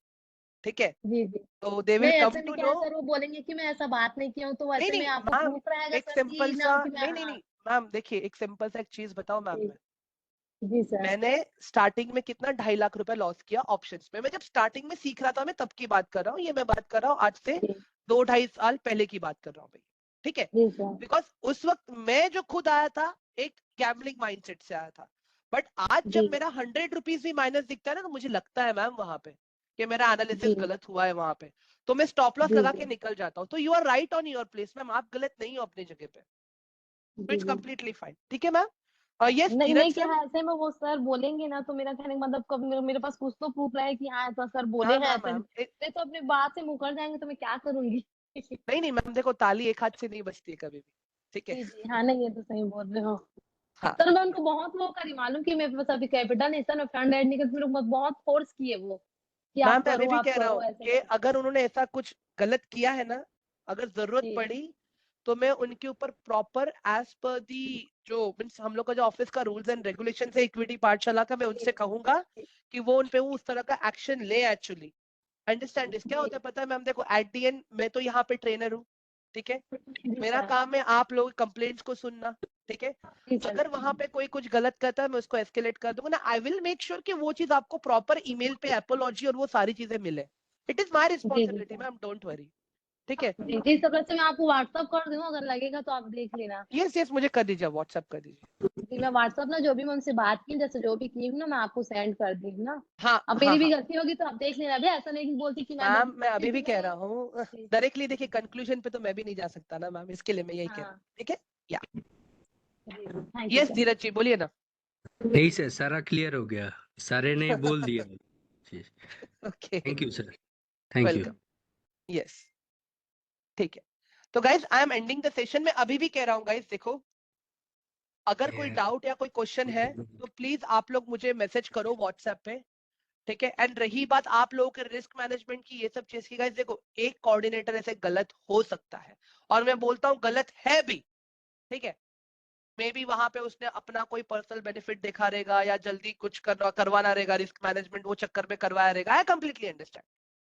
ठीक है? जी जी। तो दे विल नहीं कम ऐसे में टू क्या नो। है सर, वो बोलेंगे कि मैं ऐसा बात नहीं किया हूँ, तो नहीं वैसे में नहीं आपको मैम, प्रूफ रहेगा एक सर सिंपल कि सा, ना कि मैं। नहीं नहीं हाँ नहीं मैम देखिए, एक सिंपल सा एक चीज बताओ मैम। जी मैं जी सर। मैंने स्टार्टिंग में कितना 2.5 लाख रुपए लॉस किया ऑप्शंस में। मैं जब स्टार्टिंग में सीख रहा था मैं तब की बात कर रहा हूँ, ये मैं बात कर रहा हूँ आज से जी 2-2.5 साल पहले की बात कर रहा हूँ भाई, ठीक है? जी सर। बिकॉज उस वक्त मैं जो खुद आया था एक गैम्बलिंग माइंडसेट से आया था, बट आज जी जब मेरा 100 रुपीज भी माइनस दिखता है ना, तो मुझे लगता है मैम वहां पे कि मेरा एनालिसिस जी गलत हुआ है वहां पे, तो मैं स्टॉप लॉस जी लगा जी के निकल जाता हूँ। तो you are right on your place ma'am, आप गलत नहीं हो अपनी जगह पे, तो जी इट्स जी। कम्प्लीटली फाइन, ठीक है मैम? और यस नहीं धीरज नहीं, क्या सर। है ऐसे में वो सर बोलेंगे ना, तो मेरा कहने का मतलब कब मेरे पास कुछ तो प्रूफ रहे कि हाँ ऐसा सर बोले हाँ हैं। हाँ ऐसे मैम, नहीं तो अपनी बात से मुकर जाएंगे तो मैं क्या करूंगी। नहीं नहीं मैम देखो, ताली एक हाथ से नहीं बजती है कभी भी, ठीक है? जी जी हाँ, नहीं ये तो सही बोल रहे हो हाँ सर। मैं उनको बहुत वो करी, मालूम कि मेरे पास अभी कैपिटल नहीं सर, मैं फंड ऐड नहीं कर, मेरे को बहुत फोर्स किए वो कि मैम मैं अभी भी आप कह रहा करो हूँ ऐसे कि करके। अगर उन्होंने ऐसा कुछ गलत किया है ना, अगर जरूरत जी पड़ी तो मैं उनके ऊपर प्रॉपर एज पर दी जो मीन्स हम लोग का जो ऑफिस का रूल्स एंड रेगुलेशन है इक्विटी पाठशाला का, मैं उनसे कहूंगा कि वो उन पे वो उस तरह का एक्शन ले एक्चुअली। अंडरस्टैंड दिस, क्या जी होता है पता है मैम, देखो एट दी एंड मैं तो यहाँ पे ट्रेनर हूँ, ठीक है? जी मेरा सर। काम है आप लोग कंप्लेंट्स को सुनना, ठीक है? जी सर। अगर वहां पे कोई कुछ गलत करता है मैं उसको एस्केलेट कर दूंगा ना, आई विल मेक श्योर कि वो चीज आपको प्रॉपर ईमेल पे एपोलॉजी और वो सारी चीजें मिले। इट इज माय जी जी responsibility sir. Ma'am, don't worry, ठीक है? जी जी सर, वैसे मैं आपको व्हाट्सअप कर दूँ, अगर लगेगा तो आप देख लेना। यस यस मुझे कर दीजिए, व्हाट्सएप कर दीजिए। जी मैं व्हाट्सअप ना जो भी मैं उनसे बात की, जैसे जो भी की हूँ ना, मैं आपको सेंड कर दी हूँ ना। हाँ अब हाँ मेरी भी हाँ गलती होगी तो आप देख लेना भी, ऐसा नहीं कि बोलती कि मैं मैम, मैं बोली अभी भी कि कह मैंने। रहा हूँ जी डायरेक्टली, देखिए कंक्लूजन पे तो मैं भी नहीं जा सकता ना मैम, इसके लिए मैं यही कह रहा हूँ, हाँ ठीक है? या जी थैंक यू यस सर। धीरज जी बोलिए ना। नहीं सर, सारा क्लियर हो गया, सारे ने बोल दिया। Okay thank you sir, thank you. Welcome. Yes ठीक है, तो guys I am ending the session. मैं अभी भी कह रहा हूँ गाइज, देखो अगर कोई डाउट या कोई क्वेश्चन है तो प्लीज आप लोग मुझे मैसेज करो व्हाट्सएप पे, ठीक है? एंड रही बात आप लोगों के रिस्क मैनेजमेंट की, ये सब चीज की, गाइस देखो एक कोऑर्डिनेटर ऐसे गलत हो सकता है, और मैं बोलता हूँ गलत है भी, ठीक है? मे बी वहां पे उसने अपना कोई पर्सनल बेनिफिट देखा रहेगा या जल्दी कुछ करवाना रहेगा, रिस्क मैनेजमेंट वो चक्कर में करवाया रहेगा, आई कंप्लीटली अंडरस्टैंड,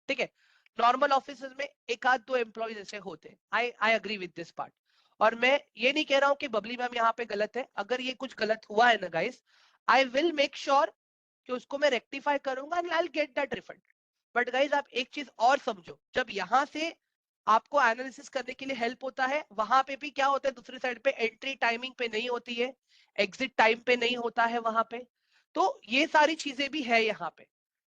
ठीक है? नॉर्मल ऑफिस में एक आध दो एम्प्लॉयज ऐसे होते हैं, I agree with this part. और मैं ये नहीं कह रहा हूँ कि बबली मैम यहाँ पे गलत है, अगर ये कुछ गलत हुआ है ना guys, I will make sure कि उसको मैं रेक्टिफाई करूंगा and I will get that refund. But guys आप एक चीज और समझो, जब यहाँ से आपको एनालिसिस करने के लिए हेल्प होता है, वहां पे भी क्या होता है, दूसरी साइड पे एंट्री टाइमिंग पे नहीं होती है, एग्जिट टाइम पे नहीं होता है वहां पे, तो ये सारी चीजें भी है यहाँ पे,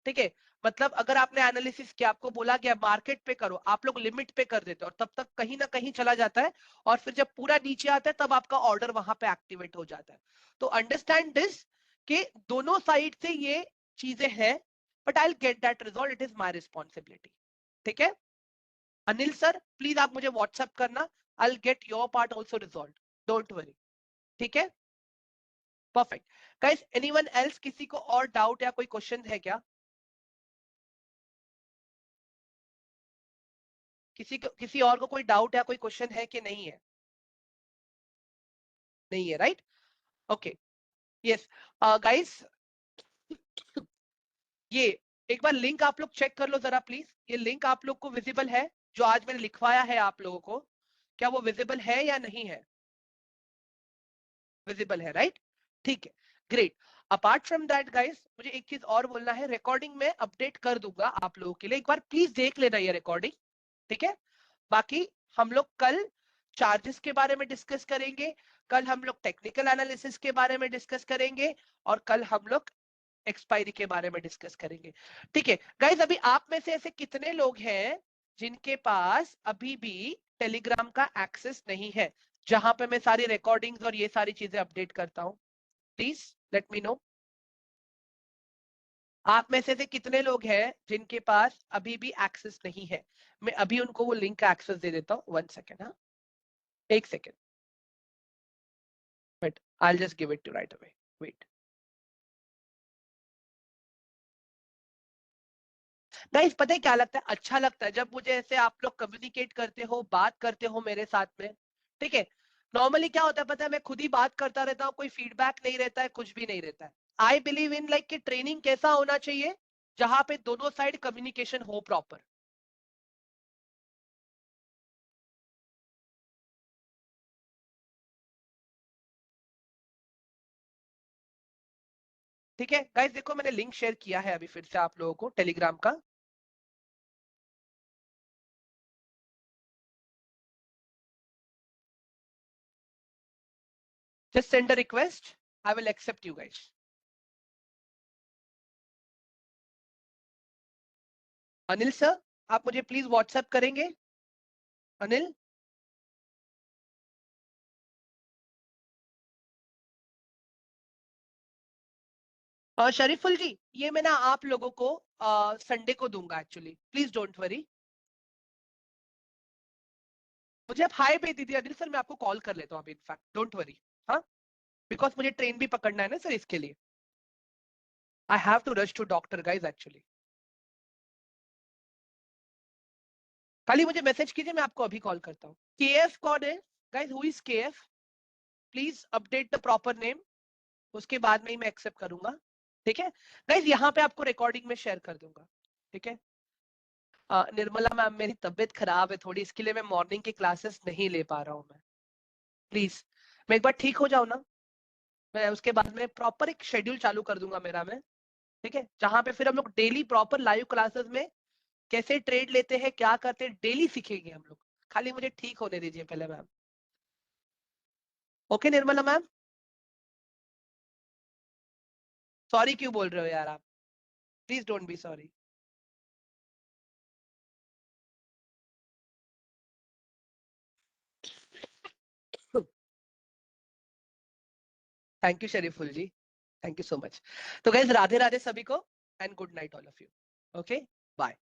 ठीक है? मतलब अगर आपने एनालिसिस किया, आपको बोला गया मार्केट पे करो, आप लोग लिमिट पे कर देते हो और तब तक कहीं ना कहीं चला जाता है, और फिर जब पूरा नीचे आता है तब आपका ऑर्डर वहां पे एक्टिवेट हो जाता है। तो अंडरस्टैंड दिस कि दोनों साइड से ये चीजें हैं, but I will get that resolve, it is my responsibility, ठीक है? अनिल सर प्लीज आप मुझे व्हाट्सएप करना, आई will get your part also resolve, don't worry, ठीक है? परफेक्ट गाइस, एनीवन एल्स, किसी को और डाउट या कोई क्वेश्चन है क्या? किसी और को कोई डाउट या कोई क्वेश्चन है कि नहीं है? नहीं है, राइट? ओके यस गाइस, ये एक बार लिंक आप लोग चेक कर लो जरा प्लीज, ये लिंक आप लोग को विजिबल है जो आज मैंने लिखवाया है आप लोगों को, क्या वो विजिबल है या नहीं है? विजिबल है, राइट? ठीक है, great. Apart from that guys, मुझे एक चीज और बोलना है, रिकॉर्डिंग में अपडेट कर दूंगा आप लोगों के लिए, एक बार प्लीज देख लेना ये रिकॉर्डिंग, ठीक है? बाकी हम लोग कल चार्जेस के बारे में डिस्कस करेंगे, कल हम लोग टेक्निकल एनालिसिस के बारे में डिस्कस करेंगे, और कल हम लोग एक्सपायरी के बारे में डिस्कस करेंगे, ठीक है? गाइस अभी आप में से ऐसे कितने लोग हैं जिनके पास अभी भी टेलीग्राम का एक्सेस नहीं है? जहां पे मैं सारी रिकॉर्डिंग्स और ये सारी चीजें अपडेट करता हूँ। Please let me no. आप में से कितने लोग हैं जिनके पास अभी भी एक्सेस नहीं है? मैं अभी उनको वो लिंक का एक्सेस दे देता हूँ। 1 सेकेंड, हाँ, 1 second, but I just give it to right away. Wait guys, पता है क्या लगता है? अच्छा लगता है जब मुझे ऐसे आप लोग कम्युनिकेट करते हो, बात करते हो मेरे साथ में, ठीक है। नॉर्मली क्या होता है पता है, मैं खुद ही बात करता रहता हूँ, कोई फीडबैक नहीं रहता है, कुछ भी नहीं रहता है। आई बिलीव इन लाइक कि ट्रेनिंग कैसा होना चाहिए जहां पे दोनों साइड कम्युनिकेशन हो प्रॉपर। ठीक है गाइस, देखो मैंने लिंक शेयर किया है अभी फिर से आप लोगों को टेलीग्राम का। Just send a request, I will accept you guys. Anil sir, आप मुझे प्लीज व्हाट्सएप करेंगे? अनिल, शरीफुल जी, ये मैं ना आप लोगों को संडे को दूंगा एक्चुअली, प्लीज डोंट वरी। मुझे आप हाय भेज दीजिए अनिल सर, मैं आपको कॉल कर लेता हूँ अभी, इनफैक्ट डोंट वरी। हाँ, बिकॉज मुझे ट्रेन भी पकड़ना है ना सर, इसके लिए I have to rush to doctor guys actually. खाली मुझे मैसेज कीजिए, मैं आपको अभी कॉल करता हूँ। केएफ कौन है guys? Who is KF? Please update the proper name, उसके बाद में ही मैं एक्सेप्ट करूंगा। ठीक है गाइज, यहाँ पे आपको रिकॉर्डिंग में शेयर कर दूंगा। ठीक है। निर्मला मैम, मेरी तबीयत खराब है थोड़ी, इसके लिए मैं मॉर्निंग की क्लासेस नहीं ले पा रहा हूँ। मैं प्लीज, मैं एक बार ठीक हो जाऊँ ना, मैं उसके बाद में प्रॉपर एक शेड्यूल चालू कर दूंगा मेरा मैं। ठीक है, जहां पे फिर हम लोग डेली प्रॉपर लाइव क्लासेस में कैसे ट्रेड लेते हैं, क्या करते हैं, डेली सीखेंगे हम लोग। खाली मुझे ठीक होने दीजिए पहले ma'am. Okay Nirmala ma'am, sorry क्यों बोल रहे हो यार आप? Please don't be sorry. Thank you Shariful ji, thank you so much. तो गाइस, राधे राधे सभी को, and good night all of you. Okay, bye.